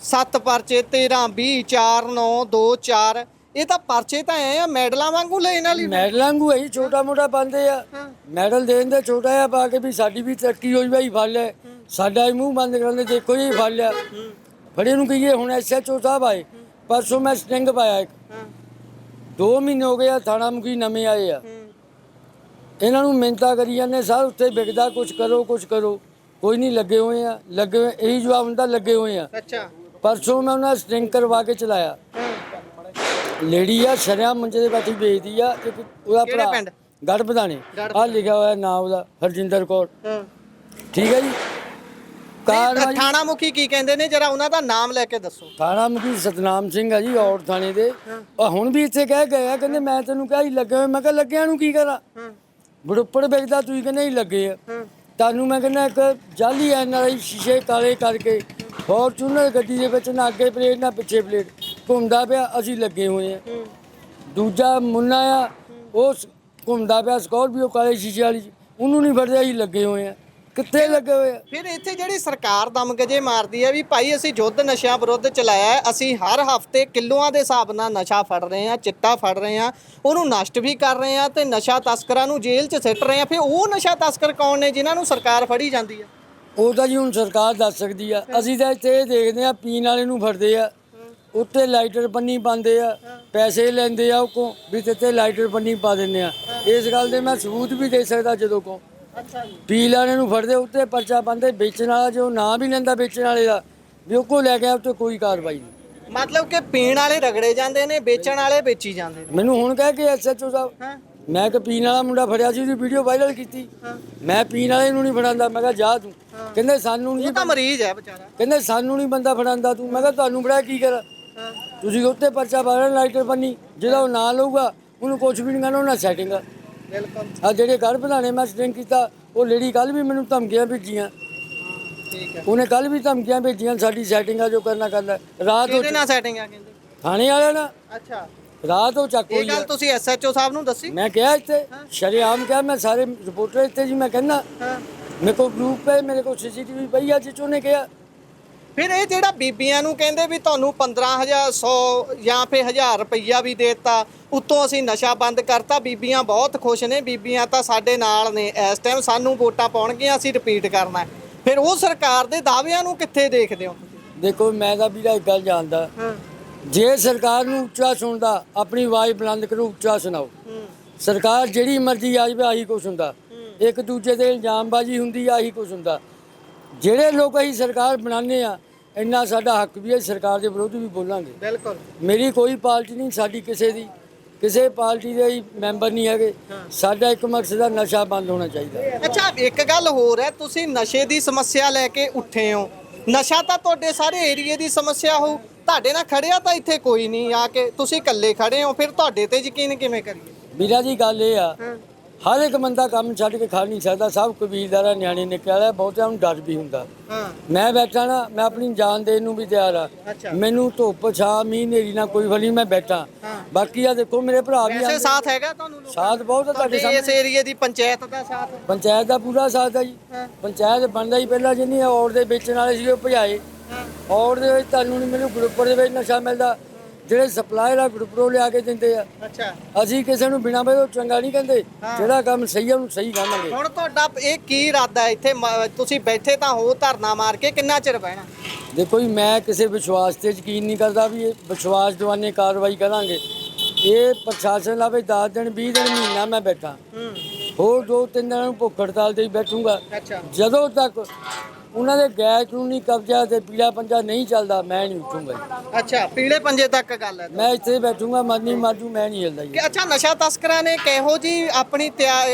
7 ਪਰਚੇ, 13 20 4 9 2 4। ਇਹ ਤਾਂ ਪਰਚੇ ਤਾਂ ਐ ਆ ਮੈਡਲਾਂ ਵਾਂਗੂ ਲੈਣ ਵਾਲੀ। ਮੈਡਲਾਂ ਵਾਂਗੂ ਹੈ, ਛੋਟਾ ਮੋਟਾ ਪਾਉਂਦੇ ਆ। ਮੈਡਲ ਦੇਣ ਦੇ ਛੋਟਾ ਜਿਹਾ ਪਾ ਕੇ ਵੀ ਸਾਡੀ ਵੀ ਤਰੱਕੀ ਹੋਈ, ਭਾਈ ਫੜ ਲੈ, ਸਾਡਾ ਹੀ ਮੂੰਹ ਬੰਦ ਕਰਾਂਦੇ, ਦੇਖੋ ਜੀ ਫੜ ਲਿਆ। ਫੜੇ ਨੂੰ ਕਹੀਏ, ਹੁਣ SHO ਸਾਹਿਬ ਆਏ, ਪਰਸੋਂ ਮੈਂ ਸਟਿੰਗ ਪਾਇਆ ਇੱਕ। 2 ਮਹੀਨੇ ਹੋ ਗਏ ਆ, ਥਾਣਾ ਮੁਖੀ ਨਵੇਂ ਆਏ ਆ। ਇਹਨਾਂ ਨੂੰ ਮਿਹਨਤਾਂ ਕਰੀ ਜਾਂਦੇ, ਸਰ ਉੱਥੇ ਵਿਕਦਾ, ਕੁਝ ਕਰੋ, ਕੋਈ ਨਹੀਂ, ਲੱਗੇ ਹੋਏ ਆ, ਇਹੀ ਜਵਾਬ ਹੁੰਦਾ, ਲੱਗੇ ਹੋਏ ਆ। ਅੱਛਾ, ਪਰਸੋਂ ਮੈਂ ਉਹਨਾਂ ਸਟਿੰਗ ਕਰਵਾ ਕੇ ਚਲਾਇਆ। ਲੇਡੀ ਆ, ਸ਼ਰਿਆਮ ਮੰਜੇ ਦੇ ਬੈਠੀ ਵੇਚਦੀ ਆ। ਇੱਕ ਉਹਦਾ ਭਰਾ ਗੜਪਦਾਣੇ, ਆਹ ਲਿਖਿਆ ਹੋਇਆ ਨਾਮ ਉਹਦਾ, ਹਰਜਿੰਦਰ ਕੌਰ। ਠੀਕ ਹੈ ਜੀ। ਥਾਣਾ ਮੁਖੀ ਕੀ ਕਹਿੰਦੇ ਨੇ, ਜਰਾ ਉਹਨਾਂ ਦਾ ਨਾਮ ਲੈ ਕੇ ਦੱਸੋ। ਥਾਣਾ ਮੁਖੀ ਸਤਨਾਮ ਸਿੰਘ ਆ ਜੀ, ਔੜ ਥਾਣੇ ਦੇ। ਹੁਣ ਵੀ ਇੱਥੇ ਕਹਿ ਗਏ ਆ, ਕਹਿੰਦੇ ਮੈਂ ਤੈਨੂੰ ਕਿਹਾ ਹੀ ਲੱਗੇ ਹੋਏ। ਮੈਂ ਕਿਹਾ ਲੱਗਿਆਂ ਨੂੰ ਕੀ ਕਰਾਂ, ਬੜੁੱਪੜ ਵੇਚਦਾ, ਤੁਸੀਂ ਕਹਿੰਦੇ ਹੀ ਲੱਗੇ ਆ। ਤੁਹਾਨੂੰ ਮੈਂ ਕਹਿੰਦਾ ਇੱਕ ਜਾਲੀ NRI ਸ਼ੀਸ਼ੇ ਕਾਲੇ ਕਰਕੇ ਫੋਰਚੂਨਰ ਗੱਡੀ ਦੇ ਵਿੱਚ, ਨਾ ਅੱਗੇ ਪਲੇਟ ਨਾ ਪਿੱਛੇ ਪਲੇਟ, ਘੁੰਮਦਾ ਪਿਆ, ਅਸੀਂ ਲੱਗੇ ਹੋਏ ਆ। ਦੂਜਾ ਮੁੰਨਾ ਆ, ਉਹ ਘੁੰਮਦਾ ਪਿਆ ਸਕੋਰਪੀਓ ਕਾਲੇ ਸ਼ੀਸ਼ੇ ਵਾਲੀ, ਉਹਨੂੰ ਨਹੀਂ ਫੜਦੇ, ਅਸੀਂ ਲੱਗੇ ਹੋਏ ਆ। ਕਿੱਥੇ ਲੱਗੇ ਹੋਏ ਆ? ਫਿਰ ਇੱਥੇ ਜਿਹੜੀ ਸਰਕਾਰ ਦਮਗਜੇ ਮਾਰਦੀ ਹੈ ਵੀ ਭਾਈ ਅਸੀਂ ਯੁੱਧ ਨਸ਼ਿਆਂ ਵਿਰੁੱਧ ਚਲਾਇਆ ਹੈ, ਅਸੀਂ ਹਰ ਹਫ਼ਤੇ ਕਿਲੋਆਂ ਦੇ ਹਿਸਾਬ ਨਾਲ ਨਸ਼ਾ ਫੜ ਰਹੇ ਹਾਂ, ਚਿੱਟਾ ਫੜ ਰਹੇ ਹਾਂ, ਉਹਨੂੰ ਨਸ਼ਟ ਵੀ ਕਰ ਰਹੇ ਹਾਂ ਤੇ ਨਸ਼ਾ ਤਸਕਰਾਂ ਨੂੰ ਜੇਲ੍ਹ 'ਚ ਸਿੱਟ ਰਹੇ ਹਾਂ। ਫਿਰ ਉਹ ਨਸ਼ਾ ਤਸਕਰ ਕੌਣ ਨੇ ਜਿਨ੍ਹਾਂ ਨੂੰ ਸਰਕਾਰ ਫੜੀ ਜਾਂਦੀ ਹੈ? ਉਹ ਤਾਂ ਜੀ ਹੁਣ ਸਰਕਾਰ ਦੱਸ ਸਕਦੀ ਆ। ਅਸੀਂ ਤਾਂ ਇੱਥੇ ਇਹ ਦੇਖਦੇ ਆ, ਪੀਣ ਵਾਲੇ ਨੂੰ ਫੜਦੇ ਆ, ਉੱਤੇ ਲਾਈਟਰ ਪੰਨੀ ਪਾਉਂਦੇ ਆ, ਪੈਸੇ ਲੈਂਦੇ ਆ ਉਹ ਕੋ ਵੀ ਤੇ ਲਾਈਟਰ ਪੰਨੀ ਪਾ ਦਿੰਦੇ ਆ। ਇਸ ਗੱਲ ਦੇ ਮੈਂ ਸਬੂਤ ਵੀ ਦੇ ਸਕਦਾ ਜਦੋਂ ਕੋ। ਪੀ ਵਾਲੇ ਨੂੰ ਫੜਦੇ, ਉੱਤੇ ਪਰਚਾ ਪਾਉਂਦੇ। ਵੇਚਣ ਵਾਲਾ ਜੋ ਨਾਂ ਵੀ ਲੈਂਦਾ ਵੇਚਣ ਵਾਲੇ ਦਾ, ਵੀ ਉਹ ਕੋ ਲੈ ਕੇ ਉੱਤੇ ਕੋਈ ਕਾਰਵਾਈ ਨਹੀਂ। ਮਤਲਬ ਕਿ ਪੀਣ ਵਾਲੇ ਰਗੜੇ ਜਾਂਦੇ ਨੇ, ਵੇਚਣ ਵਾਲੇ ਵੇਚੀ ਜਾਂਦੇ ਨੇ। ਮੈਨੂੰ ਹੁਣ ਕਹਿ ਕੇ SHO ਸਾਹਿਬ, ਮੈਂ ਕਿ ਪੀਣ ਵਾਲਾ ਮੁੰਡਾ ਫੜਿਆ ਸੀ, ਉਹਦੀ ਵੀਡੀਓ ਵਾਇਰਲ ਕੀਤੀ। ਮੈਂ ਪੀਣ ਵਾਲੇ ਨੂੰ ਨਹੀਂ ਫੜਾਂਦਾ, ਮੈਂ ਕਿਹਾ ਜਾ ਤੂੰ। ਕਹਿੰਦੇ ਸਾਨੂੰ ਨਹੀਂ, ਤਾਂ ਮਰੀਜ਼ ਹੈ ਵਿਚਾਰਾ। ਕਹਿੰਦੇ ਸਾਨੂੰ ਨਹੀਂ ਬੰਦਾ ਫੜਾਂਦਾ ਤੂੰ। ਮੈਂ ਕਿਹਾ ਤੁਹਾਨੂੰ ਫੜਿਆ ਕੀ ਕਰਾਂ? ਤੁਸੀਂ ਉੱਤੇ ਪਰਚਾ ਪਾ ਰਹੇ ਲਾਈਟਰ ਪੰਨੀ, ਜਿਹੜਾ ਉਹ ਨਾਂ ਲਊਗਾ ਉਹਨੂੰ ਕੁਛ ਵੀ ਨਹੀਂ ਕਹਿਣਾ, ਉਹਨਾਂ ਸੈਟਿੰਗ ਬਿਲਕੁਲ ਆ ਜਿਹੜੇ ਗੜ ਵਧਾਣੇ ਮੈਂ ਸਟਿੰਗ ਕੀਤਾ, ਉਹ ਲੇਡੀ ਕੱਲ ਵੀ ਮੈਨੂੰ ਧਮਕੀਆਂ ਭੇਜੀਆਂ, ਠੀਕ ਹੈ। ਉਹਨੇ ਕੱਲ ਵੀ ਧਮਕੀਆਂ ਭੇਜੀਆਂ, ਸਾਡੀ ਸੈਟਿੰਗ ਆ ਜੋ ਕਰਨਾ ਕਰ ਲੈ। ਰਾਤ ਕਿਹਦੇ ਨਾਲ ਸੈਟਿੰਗ ਆ ਕਹਿੰਦੇ? ਥਾਣੇ ਵਾਲਿਆਂ ਨਾਲ ਅੱਛਾ, ਰਾਤ ਉਹ ਚੱਕ ਇਹ ਹੋਈ ਗੱਲ ਆ। ਤੁਸੀਂ ਐਸਐਚਓ ਸਾਹਿਬ ਨੂੰ ਦੱਸੀ? ਮੈਂ ਕਿਹਾ ਇੱਥੇ ਸ਼ਰੇਆਮ ਕਿਹਾ, ਮੈਂ ਸਾਰੇ ਰਿਪੋਰਟਰ ਇੱਥੇ ਜੀ, ਮੈਂ ਕਹਿੰਦਾ ਹਾਂ। ਮੇਰੇ ਕੋਲ ਪ੍ਰੂਫ ਹੈ, ਮੇਰੇ ਕੋਲ ਸੀਸੀਟੀਵੀ ਪਈ ਆ ਜਿੱਚ ਉਹਨੇ ਕਿਹਾ। ਫਿਰ ਇਹ ਜਿਹੜਾ ਬੀਬੀਆਂ ਨੂੰ ਕਹਿੰਦੇ ਵੀ ਤੁਹਾਨੂੰ 15,100 ਜਾਂ ਫਿਰ 1000 ਰੁਪਈਆ ਵੀ ਦੇਤਾ, ਉੱਤੋਂ ਅਸੀਂ ਨਸ਼ਾ ਬੰਦ ਕਰਤਾ, ਬੀਬੀਆਂ ਬਹੁਤ ਖੁਸ਼ ਨੇ, ਬੀਬੀਆਂ ਤਾਂ ਸਾਡੇ ਨਾਲ ਨੇ ਇਸ ਟਾਈਮ, ਸਾਨੂੰ ਵੋਟਾਂ ਪਾਉਣਗੀਆਂ, ਅਸੀਂ ਰਿਪੀਟ ਕਰਨਾ ਹੈ। ਫਿਰ ਉਹ ਸਰਕਾਰ ਦੇ ਦਾਅਵਿਆਂ ਨੂੰ ਕਿੱਥੇ ਦੇਖਦੇ ਹੋ? ਦੇਖੋ ਮੈਂ ਤਾਂ ਵੀਰਾ ਇੱਕ ਗੱਲ ਜਾਣਦਾ, ਜੇ ਸਰਕਾਰ ਨੂੰ ਉੱਚਾ ਸੁਣਦਾ, ਆਪਣੀ ਆਵਾਜ਼ ਬੁਲੰਦ ਕਰੋ, ਉੱਚਾ ਸੁਣਾਓ। ਸਰਕਾਰ ਜਿਹੜੀ ਮਰਜ਼ੀ ਆ ਜਾਵੇ, ਆਹੀ ਕੁਛ ਹੁੰਦਾ, ਇੱਕ ਦੂਜੇ ਤੇ ਇਲਜ਼ਾਮਬਾਜ਼ੀ ਹੁੰਦੀ, ਆਹੀ ਕੁਛ ਹੁੰਦਾ। ਜਿਹੜੇ ਲੋਕ ਅਸੀਂ ਸਰਕਾਰ ਬਣਾਉਂਦੇ ਆ, ਇੰਨਾ ਸਾਡਾ ਹੱਕ ਵੀ ਹੈ, ਸਰਕਾਰ ਦੇ ਵਿਰੋਧ ਵੀ ਬੋਲਾਂਗੇ। ਬਿਲਕੁਲ। ਮੇਰੀ ਕੋਈ ਪਾਰਟੀ ਨਹੀਂ, ਸਾਡੀ ਕਿਸੇ ਦੀ, ਕਿਸੇ ਪਾਰਟੀ ਦੇ ਹੀ ਮੈਂਬਰ ਨਹੀਂ ਹੈਗੇ। ਸਾਡਾ ਇੱਕ ਮਕਸਦ ਹੈ, ਨਸ਼ਾ ਬੰਦ ਹੋਣਾ ਚਾਹੀਦਾ। ਅੱਛਾ, ਇੱਕ ਗੱਲ ਹੋਰ ਹੈ, ਤੁਸੀਂ ਨਸ਼ੇ ਦੀ ਸਮੱਸਿਆ ਲੈ ਕੇ ਉੱਠੇ ਹੋ। ਨਸ਼ਾ ਤਾਂ ਤੁਹਾਡੇ ਸਾਰੇ ਏਰੀਏ ਦੀ ਸਮੱਸਿਆ ਹੋ, ਤੁਹਾਡੇ ਨਾਲ ਖੜਿਆ ਤਾਂ ਇੱਥੇ ਕੋਈ ਨਹੀਂ ਆ ਕੇ, ਤੁਸੀਂ ਇਕੱਲੇ ਖੜੇ ਹੋ, ਫਿਰ ਤੁਹਾਡੇ ਤੇ ਯਕੀਨ ਕਿਵੇਂ ਕਰੀਏ? ਵੀਰਾ ਜੀ ਗੱਲ ਇਹ ਆ, ਹਰ ਇੱਕ ਬੰਦਾ ਕੰਮ ਛੱਡ ਕੇ ਖਾ ਨਹੀਂ ਸਕਦਾ, ਸਭ ਕਬੀਲਦਾਰਾ ਨਿਆਣੇ ਨਿਕਲ ਆਇਆ, ਬਹੁਤਿਆਂ ਨੂੰ ਡਰ ਵੀ ਹੁੰਦਾ। ਹਾਂ। ਮੈਂ ਬੈਠਾ ਨਾ, ਮੈਂ ਆਪਣੀ ਜਾਨ ਦੇਣ ਨੂੰ ਵੀ ਤਿਆਰ ਆ। ਅੱਛਾ। ਮੈਨੂੰ ਧੁੱਪ ਛਾਂ ਮੀਂਹ ਹਨੇਰੀ ਨਾਲ ਕੋਈ ਫਲੀ, ਮੈਂ ਬੈਠਾ। ਬਾਕੀ ਆ ਦੇਖੋ ਮੇਰੇ ਭਰਾ ਵੀ ਵੈਸੇ ਆਉਂਦੇ। ਸਾਥ ਹੈਗਾ ਤੁਹਾਨੂੰ ਲੋਕਾਂ ਸਾਥ ਬਹੁਤ ਆ ਤੁਹਾਡੇ ਤੁਹਾਡੇ ਇਸ ਸਾਹਮਣੇ। ਏਰੀਏ ਦੀ ਪੰਚਾਇਤ ਦਾ ਸਾਥ? ਪੰਚਾਇਤ ਦਾ ਪੂਰਾ ਸਾਥ ਆ ਜੀ। ਪੰਚਾਇਤ ਬਣਦਾ ਹੀ ਪਹਿਲਾਂ ਜਿੰਨੀ ਔੜ ਦੇ ਵੇਚਣ ਵਾਲੇ ਸੀ ਉਹ ਭਜਾਏ। ਔੜ ਦੇ ਵਿੱਚ ਤੁਹਾਨੂੰ ਨਹੀਂ, ਮੈਨੂੰ ਗਰੁੱਪਰ ਦੇ ਵਿੱਚ ਨਸ਼ਾ ਮਿਲਦਾ, ਜਿਹੜੇ ਸਪਲਾਇਰ ਆ ਗਰੁੱਪਰੋਂ ਲਿਆ ਕੇ ਦਿੰਦੇ ਆ। ਅੱਛਾ। ਅਸੀਂ ਕਿਸੇ ਨੂੰ ਬਿਨਾਂ ਬਈ ਚੰਗਾ ਨਹੀਂ ਕਹਿੰਦੇ, ਜਿਹੜਾ ਕੰਮ ਸਹੀ ਆ ਉਹਨੂੰ ਸਹੀ ਕਹਾਂਗੇ। ਹੁਣ ਤੁਹਾਡਾ ਇਹ ਕੀ ਇਰਾਦਾ ਹੈ? ਇੱਥੇ ਤੁਸੀਂ ਬੈਠੇ ਤਾਂ ਹੋ ਧਰਨਾ ਮਾਰ ਕੇ, ਕਿੰਨਾ ਚਿਰ ਬਹਿਣਾ? ਦੇਖੋ ਜੀ, ਮੈਂ ਕਿਸੇ ਵਿਸ਼ਵਾਸ ਤੇ ਯਕੀਨ ਨਹੀਂ ਕਰਦਾ ਵੀ ਇਹ ਵਿਸ਼ਵਾਸ ਦਵਾਨੇ ਕਾਰਵਾਈ ਕਰਾਂਗੇ। ਇਹ ਪ੍ਰਸ਼ਾਸਨ ਲਾਵੇ 10 ਦਿਨ 20 ਦਿਨ ਮਹੀਨਾ ਮੈਂ ਬੈਠਾ, ਹੋਰ 2-3 ਦਿਨਾਂ ਨੂੰ ਭੁੱਖ ਹੜਤਾਲ ਤੇ ਹੀ ਬੈਠੂੰਗਾ। ਅੱਛਾ। ਜਦੋਂ ਤੱਕ ਉਹਨਾਂ ਦੇ ਗੈਸ ਨੂੰ ਨਹੀਂ ਕਬਜ਼ਾ ਤੇ ਪੀਲਾ ਪੰਜਾ ਨਹੀਂ ਚੱਲਦਾ, ਮੈਂ ਨਹੀਂ ਉੱਠੂੰਗਾ ਜੀ। ਅੱਛਾ, ਪੀਲੇ ਪੰਜੇ ਤੱਕ ਗੱਲ ਹੈ। ਮੈਂ ਇੱਥੇ ਬੈਠੂੰਗਾ, ਮਰਨੀ ਮਾਜੂ, ਮੈਂ ਨਹੀਂ ਹਿਲਦਾ ਜੀ। ਕਿ ਅੱਛਾ, ਨਸ਼ਾ ਤਸਕਰਾਂ ਨੇ ਕਿਹੋ ਜੀ ਆਪਣੀ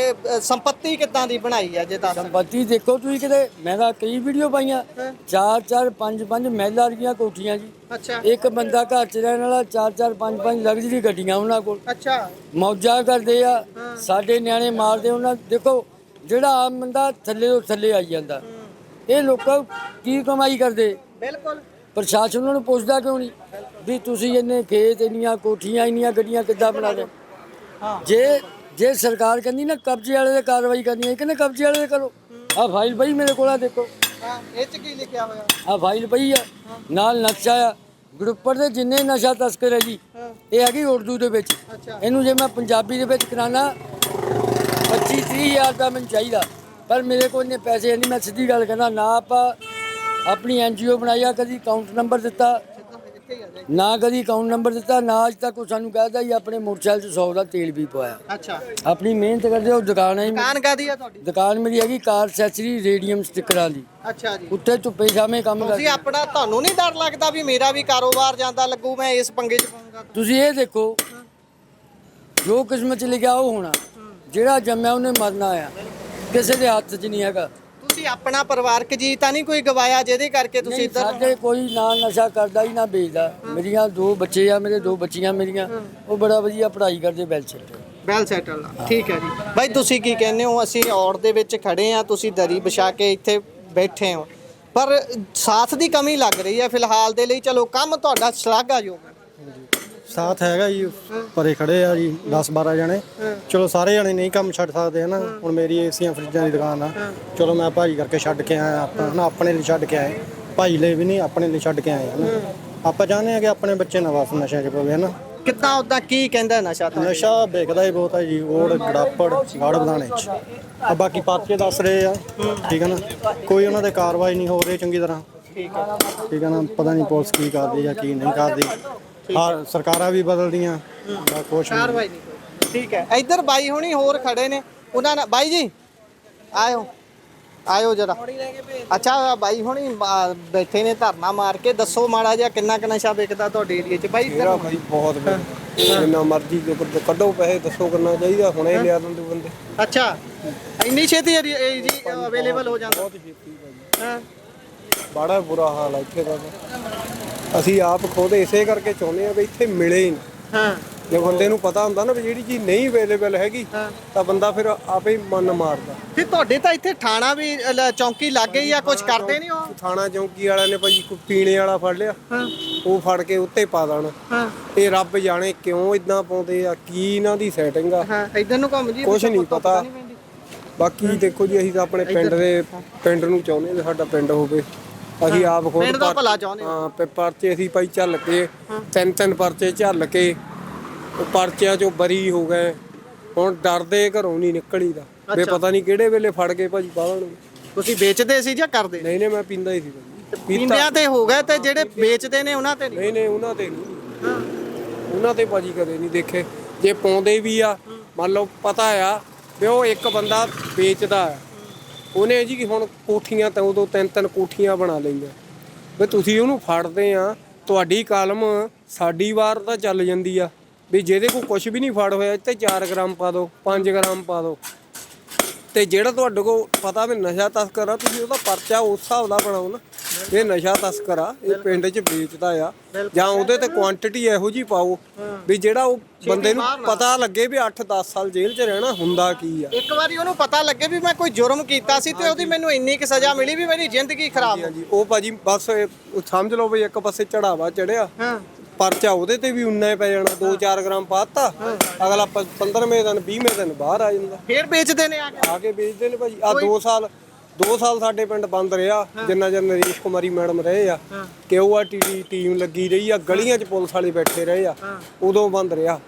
ਸੰਪત્ਤੀ ਕਿੱਦਾਂ ਦੀ ਬਣਾਈ ਹੈ ਜੇ ਦੱਸ? ਸੰਪਤੀ ਦੇਖੋ ਤੁਸੀਂ, ਕਿਤੇ ਮੈਂ ਤਾਂ ਕਈ ਵੀਡੀਓ ਪਾਈਆਂ, 4-4 5-5 ਮਹਿਲਾ ਦੀਆਂ ਕੋਠੀਆਂ ਜੀ। ਅੱਛਾ। ਇੱਕ ਬੰਦਾ ਘਰ ਚ ਰਹਿਣ ਵਾਲਾ, 4-4 5-5 ਲਗਜ਼ਰੀ ਗੱਡੀਆਂ ਉਹਨਾਂ ਕੋਲ। ਅੱਛਾ। ਮੌਜਾਂ ਕਰਦੇ ਆ, ਸਾਡੇ ਨਿਆਣੇ ਮਾਰਦੇ ਉਹਨਾਂ। ਦੇਖੋ ਜਿਹੜਾ ਆਮ ਬੰਦਾ ਥੱਲੇ ਤੋਂ ਥੱਲੇ ਆਈ ਜਾਂਦਾ, ਇਹ ਲੋਕਾਂ ਕੀ ਕਮਾਈ ਕਰਦੇ? ਬਿਲਕੁਲ। ਪ੍ਰਸ਼ਾਸਨ ਉਹਨਾਂ ਨੂੰ ਪੁੱਛਦਾ ਕਿਉਂ ਨਹੀਂ ਵੀ ਤੁਸੀਂ ਇੰਨੇ ਖੇਤ, ਇੰਨੀਆਂ ਕੋਠੀਆਂ, ਇੰਨੀਆਂ ਗੱਡੀਆਂ ਕਿੱਦਾਂ ਬਣਾ ਦੇ? ਜੇ ਸਰਕਾਰ ਕਹਿੰਦੀ ਨਾ ਕਬਜ਼ੇ ਵਾਲੇ ਦੇ ਕਾਰਵਾਈ ਕਰਨੀ ਹੈ, ਕਹਿੰਦੇ ਕਬਜ਼ੇ ਵਾਲੇ ਦੇ ਕਰੋ। ਆ ਫਾਈਲ ਪਈ ਮੇਰੇ ਕੋਲ, ਆ ਦੇਖੋ। ਹਾਂ, ਇਹ ਚ ਕੀ ਲਿਖਿਆ ਹੋਇਆ? ਆ ਫਾਈਲ ਪਈ ਆ, ਨਾਲ ਨਕਸ਼ਾ ਆ। ਗਰੁੱਪਰ ਦੇ ਜਿੰਨੇ ਨਸ਼ਾ ਤਸਕਰ ਹੈ ਜੀ, ਇਹ ਹੈਗੀ ਉਰਦੂ ਦੇ ਵਿੱਚ। ਅੱਛਾ। ਇਹਨੂੰ ਜੇ ਮੈਂ ਪੰਜਾਬੀ ਦੇ ਵਿੱਚ ਕਰਾਣਾ 25-30 ਹਜ਼ਾਰ ਦਾ ਮੈਨੂੰ ਚਾਹੀਦਾ, ਪਰ ਮੇਰੇ ਕੋਲ ਇੰਨੇ ਪੈਸੇ ਨਹੀਂ। ਮੈਂ ਸਿੱਧੀ ਗੱਲ ਕਹਿੰਦਾ, ਨਾ ਆਪਾਂ ਆਪਣੀ NGO ਬਣਾਈ ਆ, ਕਦੀ ਅਕਾਊਂਟ ਨੰਬਰ ਦਿੱਤਾ ਨਾ, ਕਦੀ ਅਕਾਊਂਟ ਨੰਬਰ ਦਿੱਤਾ ਨਾ, ਅੱਜ ਤੱਕ ਉਹ ਸਾਨੂੰ ਕਹਿੰਦਾ ਜੀ ਆਪਣੇ ਮੋਟਰਸਾਈਕਲ 'ਚ 100 ਦਾ ਤੇਲ ਵੀ ਪਵਾਇਆ। ਅੱਛਾ। ਆਪਣੀ ਮਿਹਨਤ ਕਰਦੇ। ਉਹ ਦੁਕਾਨ ਹੈ, ਦੁਕਾਨ ਕਾਹਦੀ ਆ ਤੁਹਾਡੀ? ਦੁਕਾਨ ਮੇਰੀ ਹੈਗੀ ਕਾਰ ਐਕਸੈਸਰੀ ਰੇਡੀਅਮ ਸਟਿੱਕਰਾਂ ਦੀ। ਅੱਛਾ ਜੀ। ਉੱਤੇ ਧੁੱਪੇ ਛਾਵੇਂ ਕੰਮ ਤੁਸੀਂ ਕਰਦੇ। ਆਪਣਾ, ਤੁਹਾਨੂੰ ਨਹੀਂ ਡਰ ਲੱਗਦਾ ਵੀ ਮੇਰਾ ਵੀ ਕਾਰੋਬਾਰ ਜਾਂਦਾ ਲੱਗੂ, ਮੈਂ ਇਸ ਪੰਗੇ 'ਚ ਪਾਉਂਗਾ? ਤੁਸੀਂ ਇਹ ਦੇਖੋ, ਜੋ ਕਿਸਮਤ 'ਚ ਲਿਖਿਆ ਉਹ ਹੋਣਾ, ਜਿਹੜਾ ਜੰਮਿਆ ਉਹਨੇ ਮਰਨਾ ਆ, ਕਿਸੇ ਦੇ ਹੱਥ 'ਚ ਨਹੀਂ ਹੈਗਾ। ਤੁਸੀਂ ਆਪਣਾ ਪਰਿਵਾਰਕ ਜੀ ਤਾਂ ਨਹੀਂ ਕੋਈ ਗਵਾਇਆ ਜਿਹਦੇ ਕਰਕੇ ਤੁਸੀਂ ਇੱਧਰ? ਸਾਡੇ ਕੋਈ ਨਾ ਨਸ਼ਾ ਕਰਦਾ ਹੀ ਨਾ ਵੇਚਦਾ। ਮੇਰੀਆਂ 2 ਬੱਚੇ ਆ, ਮੇਰੇ 2 ਬੱਚੀਆਂ ਮੇਰੀਆਂ, ਉਹ ਬੜਾ ਵਧੀਆ ਪੜ੍ਹਾਈ ਕਰਦੇ, ਵੈਲ ਸੈਟਲ। ਠੀਕ ਹੈ ਜੀ। ਬਾਈ ਤੁਸੀਂ ਕੀ ਕਹਿੰਦੇ ਹੋ? ਅਸੀਂ ਔੜ ਦੇ ਵਿੱਚ ਖੜੇ ਆ, ਤੁਸੀਂ ਦਰੀ ਵਿਛਾ ਕੇ ਇੱਥੇ ਬੈਠੇ ਹੋ, ਪਰ ਸਾਥ ਦੀ ਕਮੀ ਲੱਗ ਰਹੀ ਹੈ ਫਿਲਹਾਲ ਦੇ ਲਈ। ਚਲੋ, ਕੰਮ ਤੁਹਾਡਾ ਸ਼ਲਾਘਾਯੋਗ ਹੈ। ਸਾਥ ਹੈਗਾ ਜੀ, ਪਰੇ ਖੜੇ ਆ ਜੀ 10-12 ਜਣੇ। ਚਲੋ ਸਾਰੇ ਜਣੇ ਨਹੀਂ ਕੰਮ ਛੱਡ ਸਕਦੇ ਹਨਾ। ਹੁਣ ਮੇਰੀ ਏਸੀਆਂ ਫਰਿੱਜਾਂ ਦੀ ਦੁਕਾਨ ਆ, ਚਲੋ ਮੈਂ ਭਾਜੀ ਕਰਕੇ ਛੱਡ ਕੇ ਆਇਆ। ਆਪਣਾ ਆਪਣੇ ਲਈ ਛੱਡ ਕੇ ਆਏ, ਭਾਈ ਲਈ ਵੀ ਨਹੀਂ, ਆਪਣੇ ਲਈ ਛੱਡ ਕੇ ਆਏ ਹਨਾ। ਆਪਾਂ ਚਾਹੁੰਦੇ ਆ ਕਿ ਆਪਣੇ ਬੱਚੇ ਨਾ ਬਸ ਨਸ਼ਿਆਂ 'ਚ ਪਵੇ ਹਨਾ। ਕਿੱਦਾਂ ਉਦਾਂ ਕੀ ਕਹਿੰਦਾ ਨਸ਼ਾ? ਤਾਂ ਨਸ਼ਾ ਵਿਕਦਾ ਹੀ ਬਹੁਤ ਹੈ ਜੀ, ਓੜ ਗੜਾਪੜ ਗੜ ਵਧਾਣੇ 'ਚ। ਆ ਬਾਕੀ ਪਾਰਟੀ ਦੱਸ ਰਹੇ ਆ, ਠੀਕ ਹੈ ਨਾ, ਕੋਈ ਉਹਨਾਂ ਦੇ ਕਾਰਵਾਈ ਨਹੀਂ ਹੋ ਰਹੀ ਚੰਗੀ ਤਰ੍ਹਾਂ, ਠੀਕ ਹੈ ਨਾ। ਪਤਾ ਨਹੀਂ ਪੁਲਿਸ ਕੀ ਕਰਦੀ ਜਾਂ ਕੀ ਨਹੀਂ ਕਰਦੀ। ਹਾਂ, ਸਰਕਾਰਾਂ ਵੀ ਬਦਲਦੀਆਂ, ਕੁਛ ਕਾਰਵਾਈ ਨਹੀਂ ਕੋਈ। ਠੀਕ ਹੈ। ਇੱਧਰ ਬਾਈ ਹੁਣੀ ਹੋਰ ਖੜੇ ਨੇ, ਉਹਨਾਂ ਨਾਲ। ਬਾਈ ਜੀ ਆਇਓ ਜਰਾ। ਅੱਛਾ, ਬਾਈ ਹੁਣੀ ਬੈਠੇ ਨੇ ਧਰਨਾ ਮਾਰ ਕੇ। ਦੱਸੋ ਮਾੜਾ ਜਿਹਾ, ਕਿੰਨਾ ਕੁ ਨਸ਼ਾ ਵਿਕਦਾ ਤੁਹਾਡੇ ਏਰੀਏ 'ਚ? ਬਾਈ ਮੇਰਾ ਭਾਈ ਬਹੁਤ ਜਿੰਨਾ ਮਰਜ਼ੀ ਕੱਢੋ ਪੈਸੇ, ਦੱਸੋ ਕਿੰਨਾ ਚਾਹੀਦਾ, ਹੁਣੇ ਲਿਆ ਦਿੰਦੇ ਬੰਦੇ। ਅੱਛਾ, ਇੰਨੀ ਛੇਤੀ ਜੀ ਅਵੇਲੇਬਲ ਹੋ ਜਾਂਦਾ? ਬਹੁਤ ਛੇਤੀ ਭਾਈ, ਹਾਂ। ਬੜਾ ਬੁਰਾ ਹਾਲ ਆ ਇੱਥੇ ਦਾ। ਅਸੀਂ ਆਪ ਖੁਦ ਇਸੇ ਕਰਕੇ ਚਾਹੁੰਦੇ ਆ ਵੀ ਇੱਥੇ ਮਿਲੇ ਹੀ ਨਾ। ਹਾਂ। ਜੇ ਬੰਦੇ ਨੂੰ ਪਤਾ ਹੁੰਦਾ ਨਾ ਵੀ ਜਿਹੜੀ ਚੀਜ਼ ਨਹੀਂ ਅਵੇਲੇਬਲ ਹੈਗੀ ਤਾਂ ਬੰਦਾ ਫਿਰ ਆਪੇ ਮਨ ਮਾਰਦਾ। ਤੇ ਤੁਹਾਡੇ ਤਾਂ ਇੱਥੇ ਥਾਣਾ ਵੀ ਚੌਂਕੀ ਲੱਗ ਗਈ ਆ, ਕੁਝ ਕਰਦੇ ਨਹੀਂ ਉਹ? ਥਾਣਾ ਚੌਂਕੀ ਵਾਲਿਆਂ ਨੇ ਭਾਜੀ ਕੋਈ ਪੀਣੇ ਵਾਲਾ ਫੜ ਲਿਆ, ਉਹ ਫੜ ਕੇ ਉੱਤੇ ਪਾ ਦੇਣਾ। ਇਹ ਰੱਬ ਜਾਣੇ ਕਿਉਂ ਇਦਾਂ ਪਾਉਂਦੇ ਆ, ਕੀ ਇਹਨਾਂ ਦੀ ਸੈਟਿੰਗ ਆ, ਹਾਂ ਇਧਰ ਨੂੰ ਘੁੰਮ ਜੀ, ਕੁਛ ਨਹੀਂ ਪਤਾ। ਬਾਕੀ ਦੇਖੋ ਜੀ ਅਸੀਂ ਤਾਂ ਆਪਣੇ ਪਿੰਡ ਨੂੰ ਚਾਹੁੰਦੇ ਵੀ ਸਾਡਾ ਪਿੰਡ ਹੋਵੇ। ਅਸੀਂ ਆਪ ਖੁਦ ਪਿੰਡ ਦਾ ਭਲਾ ਚਾਹੁੰਦੇ ਹਾਂ, ਪਰਚੇ ਅਸੀਂ ਭਾਈ ਝੱਲ ਕੇ 3 ਪਰਚੇ ਝੱਲ ਕੇ ਉਹ ਪਰਚਿਆਂ ਚੋਂ ਬਰੀ ਹੋ ਗਏ। ਹੁਣ ਡਰਦੇ ਘਰੋਂ ਨਹੀਂ ਨਿਕਲੀਦਾ ਵੀ ਪਤਾ ਨਹੀਂ ਕਿਹੜੇ ਵੇਲੇ ਫੜ ਕੇ ਭਾਜੀ ਪਾਵਣਗੇ। ਤੁਸੀਂ ਵੇਚਦੇ ਸੀ ਜਾਂ ਕਰਦੇ? ਨਹੀਂ ਮੈਂ ਪੀਂਦਾ ਹੀ ਸੀ ਭਾਜੀ। ਪੀਂਦਿਆਂ ਤੇ ਹੋ ਗਏ, ਤੇ ਜਿਹੜੇ ਵੇਚਦੇ ਨੇ ਉਹਨਾਂ ਤੇ ਨਹੀਂ? ਨਹੀਂ ਉਹਨਾਂ ਤੇ ਨਹੀਂ, ਉਹਨਾਂ ਤੇ ਭਾਜੀ ਕਦੇ ਨਹੀਂ ਦੇਖੇ। ਜੇ ਪਾਉਂਦੇ ਵੀ ਆ, ਮੰਨ ਲਓ ਪਤਾ ਆ ਵੀ ਉਹ ਇੱਕ ਬੰਦਾ ਵੇਚਦਾ ਆ, ਉਹਨੇ ਜੀ ਹੁਣ ਕੋਠੀਆਂ ਤਾਂ ਉਦੋਂ 3 ਕੋਠੀਆਂ ਬਣਾ ਲਈਆਂ ਵੀ ਤੁਸੀਂ ਉਹਨੂੰ ਫੜਦੇ ਆ, ਤੁਹਾਡੀ ਕਲਮ ਸਾਡੀ ਵਾਰ ਤਾਂ ਚੱਲ ਜਾਂਦੀ ਆ ਵੀ ਜਿਹਦੇ ਕੋਲ ਕੁਝ ਵੀ ਨਹੀਂ ਫੜ ਹੋਇਆ ਇੱਥੇ 4 ਗ੍ਰਾਮ ਪਾ ਦਿਓ, 5 ਗ੍ਰਾਮ ਪਾ ਦਿਓ। ਤੇ ਜਿਹੜਾ ਤੁਹਾਡੇ ਕੋਲ ਪਤਾ ਵੀ ਨਸ਼ਾ ਤਸਕਰ ਆ, ਤੁਸੀਂ ਉਹਦਾ ਪਰਚਾ ਉਸ ਹਿਸਾਬ ਦਾ ਬਣਾਓ ਨਾ, ਇਹ ਨਸ਼ਾ ਤਸਕਰ ਆ, ਇਹ ਪਿੰਡ 'ਚ ਵੇਚਦਾ ਆ, ਜਾਂ ਉਹਦੇ ਤੇ ਕੁਆਂਟੀਟੀ ਇਹੋ ਜੀ ਪਾਓ ਵੀ ਜਿਹੜਾ ਉਹ ਬੰਦੇ ਨੂੰ ਪਤਾ ਲੱਗੇ ਵੀ 8-10 ਸਾਲ ਜੇਲ੍ਹ 'ਚ ਰਹਿਣਾ ਹੁੰਦਾ ਕੀ ਆ। ਇੱਕ ਵਾਰੀ ਉਹਨੂੰ ਪਤਾ ਲੱਗੇ ਵੀ ਮੈਂ ਕੋਈ ਜੁਰਮ ਕੀਤਾ ਸੀ ਤੇ ਉਹਦੀ ਮੈਨੂੰ ਇੰਨੀ ਕਿ ਸਜ਼ਾ ਮਿਲੀ ਵੀ ਮੇਰੀ ਜ਼ਿੰਦਗੀ ਖਰਾਬ ਹੋ ਗਈ। ਉਹ ਭਾਜੀ ਬਸ ਸਮਝ ਲਓ ਵੀ ਇੱਕ ਪਾਸੇ ਚੜਾਵਾ ਚੜਿਆ, ਪਰਚਾ ਉਹਦੇ ਤੇ ਵੀ ਉਨਾ ਹੀ ਪੈ ਜਾਣਾ। 2-4 ਗ੍ਰਾਮ ਪਾਤਾ, ਅਗਲਾ 15ਵੇਂ ਦਿਨ 20ਵੇਂ ਦਿਨ ਬਾਹਰ ਆ ਜਾਂਦਾ। ਫੇਰ ਵੇਚਦੇ ਨੇ ਆ ਕੇ ਵੇਚਦੇ ਨੇ ਭਾਜੀ। ਆ 2 ਸਾਲ ਸਾਡੇ ਪਿੰਡ ਬੰਦ ਰਿਹਾ, ਜਿੰਨਾ ਚਿਰ ਨਰੇਸ਼ ਕੁਮਾਰੀ ਮੈਡਮ ਰਹੇ ਆ, KORTD ਟੀਮ ਲੱਗੀ ਰਹੀ ਆ, ਗਲੀਆਂ 'ਚ ਪੁਲਿਸ ਵਾਲੇ ਬੈਠੇ ਰਹੇ ਆ, ਉਦੋਂ ਬੰਦ ਰਿਹਾ।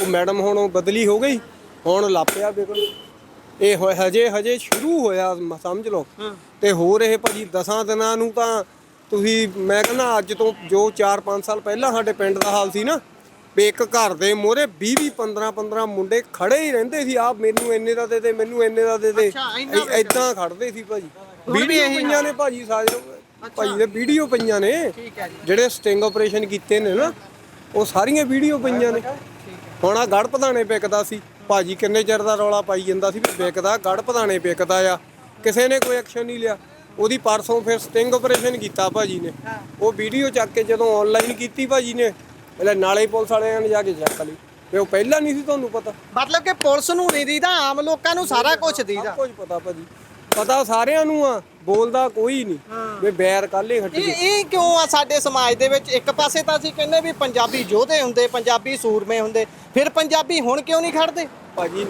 ਉਹ ਮੈਡਮ ਹੁਣ ਬਦਲੀ ਹੋ ਗਈ, ਹੁਣ ਲਾਪਿਆ ਬਿਲਕੁਲ। ਇਹ ਹਜੇ ਸ਼ੁਰੂ ਹੋਇਆ ਸਮਝ ਲਓ। ਤੇ ਹੋਰ ਇਹ ਭਾਜੀ 10 ਦਿਨਾਂ ਨੂੰ ਤਾਂ ਤੁਸੀਂ, ਮੈਂ ਕਹਿੰਦਾ ਅੱਜ ਤੋਂ ਜੋ 4-5 ਸਾਲ ਪਹਿਲਾਂ ਸਾਡੇ ਪਿੰਡ ਦਾ ਹਾਲ ਸੀ ਨਾ, ਵੀ ਇੱਕ ਘਰ ਦੇ ਮੋਹਰੇ 20-20 15-15 ਮੁੰਡੇ ਖੜੇ ਹੀ ਰਹਿੰਦੇ ਸੀ। ਆਪ ਮੈਨੂੰ ਇੰਨੇ ਦਾ ਦੇ ਦੇ, ਮੈਨੂੰ ਇੰਨੇ ਦਾ ਦੇ ਦੇ, ਏਦਾਂ ਖੜਦੇ ਸੀ ਭਾਜੀ। ਵੀਡੀਓ ਪਈਆਂ ਨੇ ਭਾਜੀ, ਸਾਰੇ ਭਾਜੀ ਦੇ ਵੀਡੀਓ ਪਈਆਂ ਨੇ, ਜਿਹੜੇ ਸਟਿੰਗ ਆਪਰੇਸ਼ਨ ਕੀਤੇ ਨੇ ਨਾ, ਉਹ ਸਾਰੀਆਂ ਵੀਡੀਓ ਪਈਆਂ ਨੇ। ਹੁਣ ਆ ਗੜ ਪਧਾਣੇ ਵਿਕਦਾ ਸੀ ਭਾਜੀ, ਕਿੰਨੇ ਚਿਰ ਦਾ ਰੌਲਾ ਪਾਈ ਜਾਂਦਾ ਸੀ ਵੀ ਵਿਕਦਾ, ਗੜ ਪਧਾਣੇ ਵਿਕਦਾ ਆ, ਕਿਸੇ ਨੇ ਕੋਈ ਐਕਸ਼ਨ ਨਹੀਂ ਲਿਆ। ਉਹਦੀ ਪਰਸੋਂ ਫਿਰ ਸਟਿੰਗ ਆਪਰੇਸ਼ਨ ਕੀਤਾ ਭਾਜੀ ਨੇ, ਉਹ ਵੀਡੀਓ ਚੱਕ ਕੇ ਜਦੋਂ ਆਨਲਾਈਨ ਕੀਤੀ ਭਾਜੀ ਨੇ, ਪਹਿਲਾਂ ਨਾਲੇ ਪੁਲਿਸ ਵਾਲਿਆਂ ਨੇ ਜਾ ਕੇ ਚੱਕ ਲਈ ਵੀ ਉਹ ਪਹਿਲਾਂ ਨਹੀਂ ਸੀ ਤੁਹਾਨੂੰ ਪਤਾ। ਮਤਲਬ ਕਿ ਪੁਲਿਸ ਨੂੰ ਨਹੀਂ ਦੀਦਾ, ਆਮ ਲੋਕਾਂ ਨੂੰ ਸਾਰਾ ਕੁਝ ਦੀਦਾ। ਕੁਝ ਪਤਾ ਭਾਜੀ, ਪਤਾ ਸਾਰਿਆਂ ਨੂੰ ਆ, ਬੋਲਦਾ ਕੋਈ ਨਹੀਂ ਵੀ ਬੈਰ ਕਾਲੇ ਖੱਟੀ। ਇਹ ਕਿਉਂ ਆ ਸਾਡੇ ਸਮਾਜ ਦੇ ਵਿੱਚ? ਇੱਕ ਪਾਸੇ ਤਾਂ ਅਸੀਂ ਕਹਿੰਦੇ ਵੀ ਪੰਜਾਬੀ ਯੋਧੇ ਹੁੰਦੇ, ਪੰਜਾਬੀ ਸੂਰਮੇ ਹੁੰਦੇ, ਫਿਰ ਪੰਜਾਬੀ ਹੁਣ ਕਿਉਂ ਨਹੀਂ ਖੜਦੇ? ਭਾਜੀ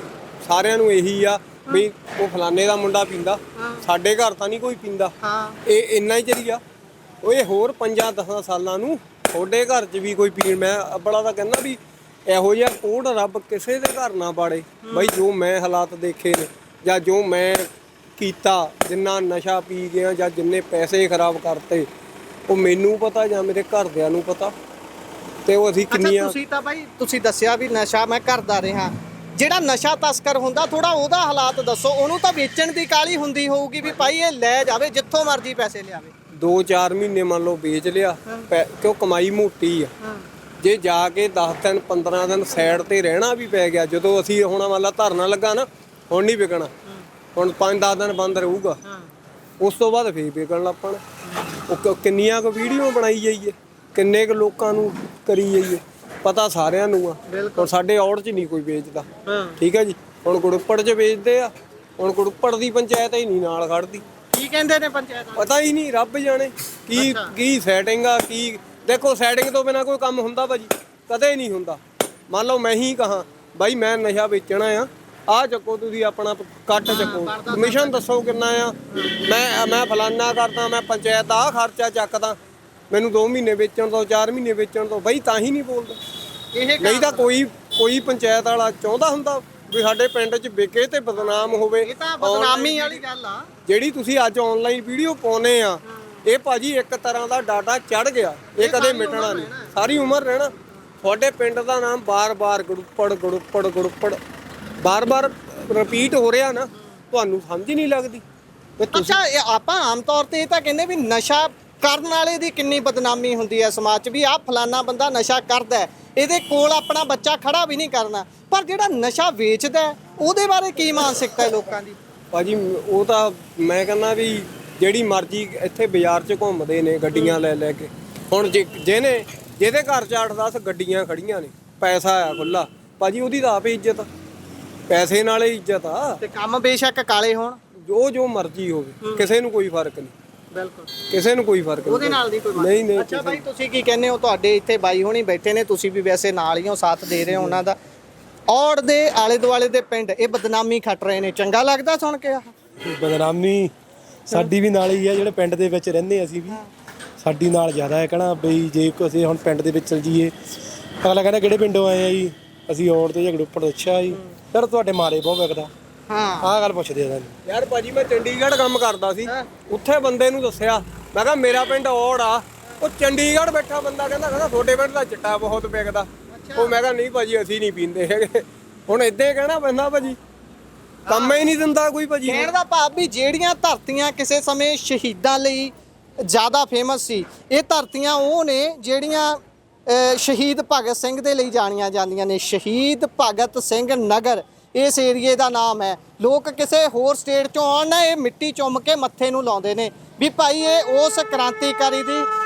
ਸਾਰਿਆਂ ਨੂੰ ਇਹੀ ਆ ਵੀ ਉਹ ਫਲਾਣੇ ਦਾ ਮੁੰਡਾ ਪੀਂਦਾ, ਸਾਡੇ ਘਰ ਤਾਂ ਨਹੀਂ ਕੋਈ ਪੀਂਦਾ, ਇਹ ਇੰਨਾ ਹੀ ਚਰੀਆ। ਉਹ ਇਹ ਹੋਰ 5-10 ਸਾਲਾਂ ਨੂੰ ਤੁਹਾਡੇ ਘਰ 'ਚ ਵੀ ਕੋਈ ਪੀਣ। ਮੈਂ ਬੜਾ ਤਾਂ ਕਹਿੰਦਾ ਵੀ ਇਹੋ ਜਿਹਾ ਕੋਡ ਰੱਬ ਕਿਸੇ ਦੇ ਘਰ ਨਾ ਪਾੜੇ ਬਾਈ, ਜੋ ਮੈਂ ਹਾਲਾਤ ਦੇਖੇ ਨੇ ਜਾਂ ਜੋ ਮੈਂ ਕੀਤਾ, ਜਿੰਨਾ ਨਸ਼ਾ ਪੀ ਗਿਆ ਜਾਂ ਜਿੰਨੇ ਪੈਸੇ ਖਰਾਬ ਕਰਤੇ, ਉਹ ਮੈਨੂੰ ਪਤਾ ਜਾਂ ਮੇਰੇ ਘਰਦਿਆਂ ਨੂੰ ਪਤਾ। ਤੇ ਉਹ ਅਸੀਂ ਕਿੰਨੀਆਂ, ਤੁਸੀਂ ਤਾਂ ਬਾਈ ਤੁਸੀਂ ਦੱਸਿਆ ਵੀ ਨਸ਼ਾ ਮੈਂ ਕਰਦਾ ਰਿਹਾ, ਜਿਹੜਾ ਨਸ਼ਾ ਤਸਕਰ ਹੁੰਦਾ ਥੋੜਾ ਉਹਦਾ ਹਾਲਾਤ ਦੱਸੋ। ਉਹਨੂੰ ਤਾਂ ਵੇਚਣ ਦੀ ਕਾਹਲੀ ਹੁੰਦੀ ਹੋਊਗੀ ਵੀ ਭਾਈ ਇਹ ਲੈ ਜਾਵੇ ਜਿੱਥੋਂ ਮਰਜ਼ੀ ਪੈਸੇ ਲਿਆਵੇ। 2-4 ਮਹੀਨੇ ਮੰਨ ਲਓ ਵੇਚ ਲਿਆ, ਕਿਉਂ ਕਮਾਈ ਮੋਟੀ ਆ। ਜੇ ਜਾ ਕੇ 10 ਦਿਨ 15 ਦਿਨ ਸਾਈਡ ਤੇ ਰਹਿਣਾ ਵੀ ਪੈ ਗਿਆ, ਜਦੋਂ ਅਸੀਂ ਹੁਣ ਮੰਨ ਲਾ ਧਰਨਾ ਲੱਗਾ ਨਾ, ਹੁਣ ਨਹੀਂ ਵਿਕਣਾ, ਹੁਣ 5-10 ਦਿਨ ਬੰਦ ਰਹੂਗਾ, ਉਸ ਤੋਂ ਬਾਅਦ ਫੇਰ ਵਿਕਣ ਲੱਗ ਪੈਣਾ। ਉਹ ਕਿੰਨੀਆਂ ਕੁ ਵੀਡੀਓ ਬਣਾਈ ਜਾਈਏ, ਕਿੰਨੇ ਕੁ ਲੋਕਾਂ ਨੂੰ ਕਰੀ ਜਾਈਏ, ਪਤਾ ਸਾਰਿਆਂ ਨੂੰ ਆ। ਹੁਣ ਸਾਡੇ ਔੜ 'ਚ ਨਹੀਂ ਕੋਈ ਵੇਚਦਾ, ਠੀਕ ਹੈ ਜੀ। ਹੁਣ ਗੁੜੱਪੜ 'ਚ ਵੇਚਦੇ ਆ, ਹੁਣ ਗੁੜੱਪੜ ਦੀ ਪੰਚਾਇਤ ਹੀ ਨਹੀਂ ਨਾਲ ਖੜਦੀ। ਕੀ ਕਹਿੰਦੇ ਨੇ ਪੰਚਾਇਤ? ਪਤਾ ਹੀ ਨਹੀਂ, ਰੱਬ ਜਾਣੇ ਕੀ ਸੈਟਿੰਗ ਆ। ਕੀ ਦੇਖੋ, ਸੈਟਿੰਗ ਤੋਂ ਬਿਨਾ ਕੋਈ ਕੰਮ ਹੁੰਦਾ ਭਾਜੀ? ਕਦੇ ਨਹੀਂ ਹੁੰਦਾ। ਮੰਨ ਲਓ ਮੈਂ ਹੀ ਕਹਾਂ ਬਾਈ ਮੈਂ ਨਸ਼ਾ ਵੇਚਣਾ ਆ ਚੱਕੋ ਤੁਸੀਂ ਆਪਣਾ ਕੱਟ ਚੱਕੋ, ਕਮਿਸ਼ਨ ਦੱਸੋ ਕਿੰਨਾ ਆ, ਮੈਂ ਫਲਾਨਾ ਕਰਦਾ, ਮੈਂ ਪੰਚਾਇਤ ਦਾ ਖਰਚਾ ਚੱਕਦਾ, ਮੈਨੂੰ 2 ਮਹੀਨੇ ਵੇਚਣ ਤੋਂ 4 ਮਹੀਨੇ ਵੇਚਣ ਤੋਂ, ਬਈ ਤਾਂ ਹੀ ਨਹੀਂ ਬੋਲਦਾ। ਨਹੀਂ ਤਾਂ ਕੋਈ ਪੰਚਾਇਤ ਵਾਲਾ ਚਾਹੁੰਦਾ ਹੁੰਦਾ ਵੀ ਸਾਡੇ ਪਿੰਡ 'ਚ ਵਿਕੇ ਤੇ ਬਦਨਾਮ ਹੋਵੇ। ਇਹ ਤਾਂ ਬਦਨਾਮੀ ਵਾਲੀ ਗੱਲ ਆ। ਜਿਹੜੀ ਤੁਸੀਂ ਅੱਜ ਆਨਲਾਈਨ ਵੀਡੀਓ ਪਾਉਨੇ ਆ, ਇਹ ਭਾਜੀ ਇੱਕ ਤਰ੍ਹਾਂ ਦਾ ਡਾਟਾ ਚੜ ਗਿਆ, ਇਹ ਕਦੇ ਮਿਟਣਾ ਨਹੀਂ, ਸਾਰੀ ਉਮਰ ਰਹਿਣਾ। ਤੁਹਾਡੇ ਪਿੰਡ ਦਾ ਨਾਮ ਬਾਰ-ਬਾਰ ਗੁੜੱਪੜ ਬਾਰ-ਬਾਰ ਰਿਪੀਟ ਹੋ ਰਿਹਾ ਨਾ, ਤੁਹਾਨੂੰ ਸਮਝ ਹੀ ਨਹੀਂ ਲੱਗਦੀ। ਅੱਛਾ, ਆਪਾਂ ਆਮ ਤੌਰ ਤੇ ਇਹ ਤਾਂ ਕਹਿੰਦੇ ਵੀ ਨਸ਼ਾ ਕਰਨ ਵਾਲੇ ਦੀ ਕਿੰਨੀ ਬਦਨਾਮੀ ਹੁੰਦੀ ਹੈ ਸਮਾਜ 'ਚ, ਵੀ ਆਹ ਫਲਾਨਾ ਬੰਦਾ ਨਸ਼ਾ ਕਰਦਾ ਹੈ, ਇਹਦੇ ਕੋਲ ਆਪਣਾ ਬੱਚਾ ਖੜਾ ਵੀ ਨਹੀਂ ਕਰਨਾ। ਪਰ ਜਿਹੜਾ ਨਸ਼ਾ ਵੇਚਦਾ ਉਹਦੇ ਬਾਰੇ ਕੀ ਮਾਨਸਿਕਤਾ ਹੈ ਲੋਕਾਂ ਦੀ? ਭਾਜੀ ਉਹ ਤਾਂ ਮੈਂ ਕਹਿੰਦਾ ਵੀ ਜਿਹੜੀ ਮਰਜ਼ੀ ਇੱਥੇ ਬਾਜ਼ਾਰ 'ਚ ਘੁੰਮਦੇ ਨੇ ਗੱਡੀਆਂ ਲੈ ਕੇ। ਹੁਣ ਜਿਹਦੇ ਘਰ 'ਚ 8-10 ਗੱਡੀਆਂ ਖੜੀਆਂ ਨੇ, ਪੈਸਾ ਆ ਖੁੱਲਾ ਭਾਜੀ, ਉਹਦੀ ਤਾਂ ਆਪੇ ਇੱਜ਼ਤ ਆ, ਪੈਸੇ ਨਾਲ ਹੀ ਇੱਜ਼ਤ ਆ। ਤੇ ਕੰਮ ਬੇਸ਼ੱਕ ਕਾਲੇ ਹੋਣ, ਜੋ ਮਰਜ਼ੀ ਹੋਵੇ, ਕਿਸੇ ਨੂੰ ਕੋਈ ਫਰਕ ਨਹੀਂ, ਬਿਲਕੁਲ ਕਿਸੇ ਨੂੰ ਕੋਈ ਫਰਕ ਨਹੀਂ ਉਹਦੇ ਨਾਲ ਨਹੀਂ ਕੋਈ ਨਹੀਂ ਨਹੀਂ ਅੱਛਾ ਬਾਈ, ਤੁਸੀਂ ਕੀ ਕਹਿੰਦੇ ਹੋ? ਤੁਹਾਡੇ ਇੱਥੇ ਬਾਈ ਹੋਣੀ ਬੈਠੇ ਨੇ, ਤੁਸੀਂ ਵੀ ਵੈਸੇ ਨਾਲ ਹੀ ਹੋ, ਸਾਥ ਦੇ ਰਹੇ ਹੋ ਉਹਨਾਂ ਦਾ। ਔੜ ਦੇ ਆਲੇ ਦੁਆਲੇ ਦੇ ਪਿੰਡ ਇਹ ਬਦਨਾਮੀ ਖੱਟ ਰਹੇ ਨੇ, ਚੰਗਾ ਲੱਗਦਾ ਸੁਣ ਕੇ? ਬਦਨਾਮੀ ਸਾਡੀ ਵੀ ਨਾਲ ਹੀ ਆ, ਜਿਹੜੇ ਪਿੰਡ ਦੇ ਵਿੱਚ ਰਹਿੰਦੇ ਅਸੀਂ ਵੀ ਸਾਡੀ ਨਾਲ ਜ਼ਿਆਦਾ ਹੈ ਕਹਿਣਾ ਬਈ ਜੇ ਅਸੀਂ ਹੁਣ ਪਿੰਡ ਦੇ ਵਿੱਚ ਚਲ ਜਾਈਏ, ਅਗਲਾ ਕਹਿੰਦਾ ਕਿਹੜੇ ਪਿੰਡੋਂ ਆਏ ਆ ਜੀ, ਅਸੀਂ ਔੜ ਦੇ ਝਗੜੂਪੜ। ਅੱਛਾ ਜੀ, ਯਾਰ ਤੁਹਾਡੇ ਮਾਰੇ ਬਹੁਤ ਵਿਕਦਾ, ਹਾਂ ਆਹ ਗੱਲ ਪੁੱਛਦੇ ਆ ਸਾਨੂੰ। ਯਾਰ ਭਾਜੀ ਮੈਂ ਚੰਡੀਗੜ੍ਹ ਕੰਮ ਕਰਦਾ ਸੀ, ਉੱਥੇ ਬੰਦੇ ਨੂੰ ਦੱਸਿਆ, ਮੈਂ ਕਿਹਾ ਮੇਰਾ ਪਿੰਡ ਔੜ ਆ, ਉਹ ਚੰਡੀਗੜ੍ਹ ਬੈਠਾ ਬੰਦਾ ਕਹਿੰਦਾ ਤੁਹਾਡੇ ਪਿੰਡ ਦਾ ਚਿੱਟਾ ਬਹੁਤ ਵਿਕਦਾ। ਉਹ ਮੈਂ ਕਿਹਾ ਨਹੀਂ ਭਾਜੀ ਅਸੀਂ ਨਹੀਂ ਪੀਂਦੇ ਹੈਗੇ। ਹੁਣ ਏਦਾਂ ਹੀ ਕਹਿਣਾ ਪੈਂਦਾ ਭਾਜੀ, ਕੰਮ ਹੀ ਨਹੀਂ ਦਿੰਦਾ ਕੋਈ ਭਾਜੀ। ਕਹਿਣ ਦਾ ਭਾਵ ਵੀ ਜਿਹੜੀਆਂ ਧਰਤੀਆਂ ਕਿਸੇ ਸਮੇਂ ਸ਼ਹੀਦਾਂ ਲਈ ਜ਼ਿਆਦਾ ਫੇਮਸ ਸੀ, ਇਹ ਧਰਤੀਆਂ ਉਹ ਨੇ ਜਿਹੜੀਆਂ ਸ਼ਹੀਦ ਭਗਤ ਸਿੰਘ ਦੇ ਲਈ ਜਾਣੀਆਂ ਜਾਂਦੀਆਂ ਨੇ। ਸ਼ਹੀਦ ਭਗਤ ਸਿੰਘ ਨਗਰ ਇਸ ਏਰੀਏ ਦਾ ਨਾਮ ਹੈ। ਲੋਕ ਕਿਸੇ ਹੋਰ ਸਟੇਟ ਚੋਂ ਆਉਣ ਨਾ, ਇਹ ਮਿੱਟੀ ਚੁੰਮ ਕੇ ਮੱਥੇ ਨੂੰ ਲਾਉਂਦੇ ਨੇ ਵੀ ਭਾਈ ਇਹ ਉਸ ਕ੍ਰਾਂਤੀਕਾਰੀ ਦੀ,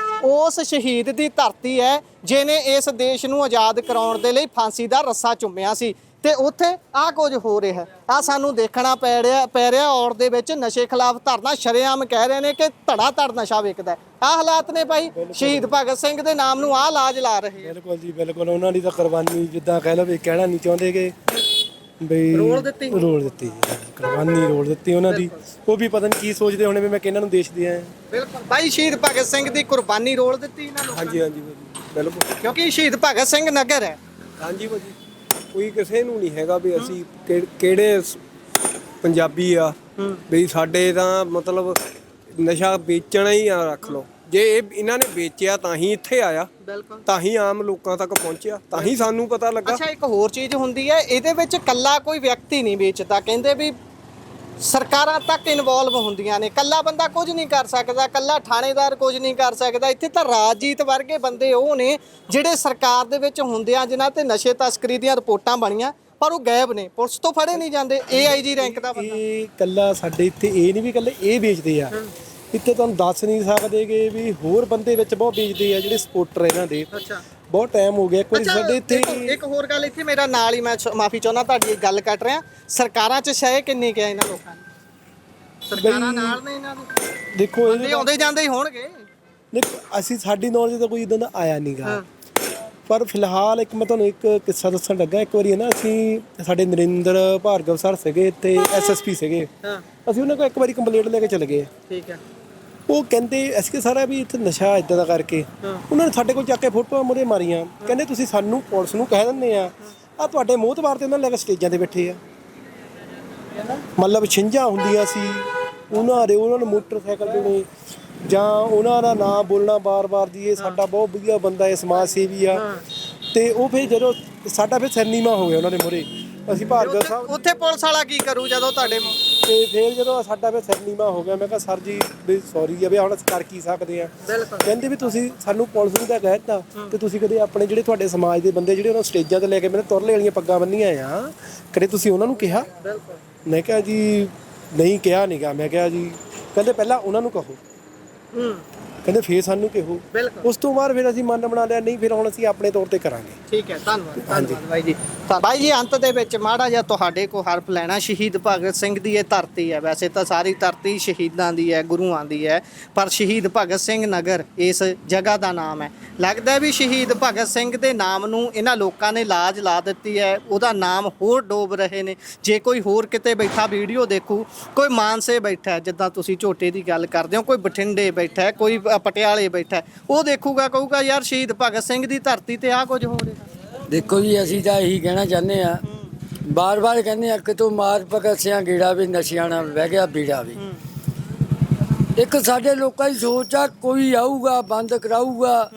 ਉਸ ਸ਼ਹੀਦ ਦੀ ਧਰਤੀ ਹੈ ਜਿਹਨੇ ਇਸ ਦੇਸ਼ ਨੂੰ ਆਜ਼ਾਦ ਕਰਾਉਣ ਦੇ ਲਈ ਫਾਂਸੀ ਦਾ ਰੱਸਾ ਚੁੰਮਿਆ ਸੀ। ਤੇ ਉੱਥੇ ਆਹ ਕੁਝ ਹੋ ਰਿਹਾ, ਆ ਸਾਨੂੰ ਦੇਖਣਾ ਪੈ ਰਿਹਾ ਔੜ ਦੇ ਵਿੱਚ ਨਸ਼ੇ ਖਿਲਾਫ ਧਰਨਾ ਸ਼ਰੇਆਮ ਕਹਿ ਰਹੇ ਨੇ ਕਿ ਧੜਾ ਧੜ ਨਸ਼ਾ ਵਿਕਦਾ। ਆਹ ਹਾਲਾਤ ਨੇ ਭਾਈ, ਸ਼ਹੀਦ ਭਗਤ ਸਿੰਘ ਦੇ ਨਾਮ ਨੂੰ ਆਹ ਲਾਜ ਲਾ ਰਹੇ ਆ। ਬਿਲਕੁਲ ਜੀ ਬਿਲਕੁਲ, ਉਹਨਾਂ ਦੀ ਤਾਂ ਕੁਰਬਾਨੀ ਜਿੱਦਾਂ ਕਹਿ ਲਓ ਵੀ ਕਹਿਣਾ ਨਹੀਂ ਚਾਹੁੰਦੇ ਕਿ ਬਈ ਰੋਲ ਦਿੱਤੀ ਜੀ, ਕੁਰਬਾਨੀ ਰੋਲ ਦਿੱਤੀ ਉਹਨਾਂ ਦੀ। ਉਹ ਵੀ ਪਤਾ ਨਹੀਂ ਕੀ ਸੋਚਦੇ ਹੋਣੇ ਵੀ ਮੈਂ ਕਿਹਨਾਂ ਨੂੰ ਦੇਸ਼ ਦੇ ਆਇਆ। ਬਿਲਕੁਲ ਭਾਈ, ਸ਼ਹੀਦ ਭਗਤ ਸਿੰਘ ਦੀ ਕੁਰਬਾਨੀ ਰੋਲ ਦਿੱਤੀ ਇਹਨਾਂ ਨੂੰ। ਹਾਂਜੀ ਹਾਂਜੀ ਭਾਜੀ ਬਿਲਕੁਲ, ਕਿਉਂਕਿ ਸ਼ਹੀਦ ਭਗਤ ਸਿੰਘ ਨਗਰ ਹੈ। ਹਾਂਜੀ ਭਾਜੀ, ਕੋਈ ਕਿਸੇ ਨੂੰ ਨਹੀਂ ਹੈਗਾ ਵੀ ਅਸੀਂ ਕਿਹੜੇ ਪੰਜਾਬੀ ਆ ਵੀ ਸਾਡੇ ਤਾਂ ਮਤਲਬ ਨਸ਼ਾ ਵੇਚਣਾ ਹੀ ਆ ਰੱਖ ਲਓ। ਜੇ ਇਹਨਾਂ ਨੇ ਵੇਚਿਆ ਤਾਂ ਹੀ ਇੱਥੇ ਆਇਆ, ਬਿਲਕੁਲ ਤਾਂ ਹੀ ਆਮ ਲੋਕਾਂ ਤੱਕ ਪਹੁੰਚਿਆ, ਤਾਂ ਹੀ ਸਾਨੂੰ ਪਤਾ ਲੱਗਾ। ਅੱਛਾ ਇੱਕ ਹੋਰ ਚੀਜ਼ ਹੁੰਦੀ ਹੈ ਇਹਦੇ ਵਿੱਚ, ਕੱਲਾ ਕੋਈ ਵਿਅਕਤੀ ਨਹੀਂ ਵੇਚਦਾ, ਕਹਿੰਦੇ ਵੀ ਸਰਕਾਰਾਂ ਤੱਕ ਇਨਵੋਲਵ ਹੁੰਦੀਆਂ ਨੇ। ਕੱਲਾ ਬੰਦਾ ਕੁਝ ਨਹੀਂ ਕਰ ਸਕਦਾ, ਕੱਲਾ ਥਾਣੇਦਾਰ ਕੁਝ ਨਹੀਂ ਕਰ ਸਕਦਾ। ਇੱਥੇ ਤਾਂ ਰਾਜਜੀਤ ਵਰਗੇ ਬੰਦੇ ਉਹ ਨੇ ਜਿਹੜੇ ਸਰਕਾਰ ਦੇ ਵਿੱਚ ਹੁੰਦੇ ਆ, ਜਿਨ੍ਹਾਂ ਤੇ ਨਸ਼ੇ ਤਸਕਰੀ ਦੀਆਂ ਰਿਪੋਰਟਾਂ ਬਣੀਆਂ ਪਰ ਉਹ ਗਾਇਬ ਨੇ, ਪੁਲਿਸ ਤੋਂ ਫੜੇ ਨਹੀਂ ਜਾਂਦੇ। AIG ਰੈਂਕ ਦਾ ਬੰਦਾ। ਇਹ ਕੱਲਾ ਸਾਡੇ ਇੱਥੇ ਇਹ ਨਹੀਂ ਵੀ ਕੱਲੇ ਇਹ ਵੇਚਦੇ ਆ, ਇੱਥੇ ਤੁਹਾਨੂੰ ਦੱਸ ਨਹੀਂ ਸਕਦੇ ਕਿ ਵੀ ਹੋਰ ਬੰਦੇ ਵਿੱਚ ਬਹੁਤ ਵੇਚਦੇ ਆ ਜਿਹੜੇ ਸਪੋਰਟਰ ਇਹਨਾਂ ਦੇ। ਅੱਛਾ ਬਹੁਤ ਟਾਈਮ ਹੋ ਗਿਆ। ਇੱਕ ਵਾਰੀ ਸਾਡੇ ਇੱਥੇ ਇੱਕ ਹੋਰ ਗੱਲ, ਇੱਥੇ ਮੇਰਾ ਨਾਲ ਹੀ, ਮੈਂ ਮਾਫੀ ਚਾਹੁੰਦਾ ਤੁਹਾਡੀ ਗੱਲ ਕੱਟ ਰਿਹਾ, ਸਰਕਾਰਾਂ 'ਚ ਸ਼ੈ ਕਿੰਨੀ ਕਿ ਇਹਨਾਂ ਲੋਕਾਂ ਦੀ? ਸਰਕਾਰਾਂ ਨਾਲ ਨੇ ਇਹਨਾਂ ਦੇ, ਦੇਖੋ ਬੰਦੇ ਆਉਂਦੇ ਜਾਂਦੇ ਹੀ ਹੋਣਗੇ। ਦੇਖੋ ਅਸੀਂ ਸਾਡੀ ਨੌਲੇਜ ਤਾਂ ਕੋਈ ਇਦਾਂ ਦਾ ਆਇਆ ਨਹੀਂਗਾ, ਪਰ ਫਿਲਹਾਲ ਇੱਕ ਮੈਂ ਤੁਹਾਨੂੰ ਇੱਕ ਕਿੱਸਾ ਦੱਸਣ ਲੱਗਾ। ਇੱਕ ਵਾਰੀ ਨਾ ਅਸੀਂ, ਸਾਡੇ ਨਰਿੰਦਰ ਭਾਰਗਵ ਸਰ ਸੀਗੇ ਇੱਥੇ, SSP ਸੀਗੇ, ਅਸੀਂ ਉਹਨਾਂ ਕੋਲ ਇੱਕ ਵਾਰੀ ਕੰਪਲੇਂਟ ਲੈ ਕੇ ਚਲੇ ਗਏ। ਠੀਕ ਹੈ। ਉਹ ਕਹਿੰਦੇ ਅਸੀਂ ਕਿ ਸਾਰਾ ਵੀ ਇੱਥੇ ਨਸ਼ਾ ਇਦਾਂ ਦਾ ਕਰਕੇ, ਉਹਨਾਂ ਨੇ ਸਾਡੇ ਕੋਲ ਚੱਕ ਕੇ ਫੋਟੋਆਂ ਮੂਹਰੇ ਮਾਰੀਆਂ। ਕਹਿੰਦੇ ਤੁਸੀਂ ਸਾਨੂੰ ਪੁਲਿਸ ਨੂੰ ਕਹਿ ਦਿੰਦੇ ਆ ਤੁਹਾਡੇ ਮੋਹਤਬਾਰ ਤੇ ਉਹਨਾਂ ਲੈ ਕੇ ਸਟੇਜਾਂ ਤੇ ਬੈਠੇ ਆ। ਮਤਲਬ ਛਿੰਝਾਂ ਹੁੰਦੀਆਂ ਸੀ ਉਹਨਾਂ ਨੂੰ ਮੋਟਰਸਾਈਕਲ ਦੇਣੇ ਜਾਂ ਉਹਨਾਂ ਦਾ ਨਾਂ ਬੋਲਣਾ ਬਾਰ-ਬਾਰ ਜੀ ਇਹ ਸਾਡਾ ਬਹੁਤ ਵਧੀਆ ਬੰਦਾ ਹੈ, ਸਮਾਜ ਸੇਵੀ ਆ। ਤੇ ਉਹ ਫਿਰ ਜਦੋਂ ਸਾਡਾ ਫਿਰ ਸਿਰਨੀਮਾ ਹੋ ਗਿਆ ਉਹਨਾਂ ਦੇ ਮੂਹਰੇ, ਅਸੀਂ ਭਾਰਗਵ ਸਾਹਿਬ ਉੱਥੇ ਪੁਲਿਸ ਵਾਲਾ ਕੀ ਕਰੂ ਜਦੋਂ ਤੁਹਾਡੇ ਤੇ ਫਿਰ ਜਦੋਂ ਸਾਡਾ ਫਿਰ ਸਿਰਨੀਮਾ ਹੋ ਗਿਆ, ਮੈਂ ਕਿਹਾ ਸਰ ਜੀ ਵੀ ਸੌਰੀ ਆ ਵੀ ਹੁਣ ਅਸੀਂ ਕਰ ਕੀ ਸਕਦੇ ਆ। ਕਹਿੰਦੇ ਵੀ ਤੁਸੀਂ ਸਾਨੂੰ ਪੁਲਿਸ ਨੂੰ ਤਾਂ ਕਹਿ ਦਿੱਤਾ ਤੇ ਤੁਸੀਂ ਕਦੇ ਆਪਣੇ ਜਿਹੜੇ ਤੁਹਾਡੇ ਸਮਾਜ ਦੇ ਬੰਦੇ ਜਿਹੜੇ ਉਹਨਾਂ ਸਟੇਜਾਂ ਤੇ ਲੈ ਕੇ ਮੈਨੂੰ ਤੁਰਲੇ ਵਾਲੀਆਂ ਪੱਗਾਂ ਬੰਨੀਆਂ ਆ, ਕਦੇ ਤੁਸੀਂ ਉਹਨਾਂ ਨੂੰ ਕਿਹਾ? ਮੈਂ ਕਿਹਾ ਜੀ ਨਹੀਂ ਕਿਹਾ ਨਹੀਂਗਾ। ਮੈਂ ਕਿਹਾ ਜੀ, ਕਹਿੰਦੇ ਪਹਿਲਾਂ ਉਹਨਾਂ ਨੂੰ ਕਹੋ, ਕਹਿੰਦੇ ਫੇਰ ਸਾਨੂੰ ਕਿਹੋ। ਉਸ ਤੋਂ ਬਾਅਦ ਫਿਰ ਅਸੀਂ ਮਨ ਬਣਾ ਲਿਆ ਨਹੀਂ ਫਿਰ ਹੁਣ ਅਸੀਂ ਆਪਣੇ ਤੌਰ ਤੇ ਕਰਾਂਗੇ। ਠੀਕ ਹੈ, ਧੰਨਵਾਦ ਬਾਈ ਜੀ। ਬਾਈ ਜੀ ਅੰਤ ਦੇ ਵਿੱਚ ਮਾੜਾ ਜਿਹਾ ਤੁਹਾਡੇ ਕੋਲ ਹਰਫ ਲੈਣਾ। ਸ਼ਹੀਦ ਭਗਤ ਸਿੰਘ ਦੀ ਇਹ ਧਰਤੀ ਹੈ, ਵੈਸੇ ਤਾਂ ਸਾਰੀ ਧਰਤੀ ਸ਼ਹੀਦਾਂ ਦੀ ਹੈ, ਗੁਰੂਆਂ ਦੀ ਹੈ, ਪਰ ਸ਼ਹੀਦ ਭਗਤ ਸਿੰਘ ਨਗਰ ਇਸ ਜਗ੍ਹਾ ਦਾ ਨਾਮ ਹੈ। ਲੱਗਦਾ ਵੀ ਸ਼ਹੀਦ ਭਗਤ ਸਿੰਘ ਦੇ ਨਾਮ ਨੂੰ ਇਹਨਾਂ ਲੋਕਾਂ ਨੇ ਲਾਜ ਲਾ ਦਿੱਤੀ ਹੈ, ਉਹਦਾ ਨਾਮ ਹੋਰ ਡੋਬ ਰਹੇ ਨੇ। ਜੇ ਕੋਈ ਹੋਰ ਕਿਤੇ ਬੈਠਾ ਵੀਡੀਓ ਦੇਖੂ, ਕੋਈ ਮਾਨਸੇ ਬੈਠਾ ਜਿੱਦਾਂ ਤੁਸੀਂ ਝੋਟੇ ਦੀ ਗੱਲ ਕਰਦੇ ਹੋ, ਕੋਈ ਬਠਿੰਡੇ ਬੈਠਾ, ਕੋਈ ਪਟਿਆਲੇ ਬੈਠਾ, ਉਹ ਦੇਖੂਗਾ ਕਹੂਗਾ ਯਾਰ ਸ਼ਹੀਦ ਭਗਤ ਸਿੰਘ ਦੀ ਧਰਤੀ ਤੇ ਆਹ ਕੁਝ ਹੋ ਰਿਹਾ। ਦੇਖੋ ਜੀ, ਅਸੀਂ ਤਾਂ ਇਹੀ ਕਹਿਣਾ ਚਾਹੁੰਦੇ ਆ, ਬਾਰ-ਬਾਰ ਕਹਿੰਦੇ ਆ ਕਿ ਤੂੰ ਮਾਰ ਭਗਤ ਸਿੰਘ ਗੇੜਾ ਵੀ ਨਸ਼ਿਆਂ ਨਾਲ ਵਹਿ ਗਿਆ ਬੀੜਾ ਵੀ। ਇੱਕ ਸਾਡੇ ਲੋਕਾਂ ਦੀ ਸੋਚ ਆ, ਕੋਈ ਆਊਗਾ ਬੰਦ ਕਰਾਊਗਾ।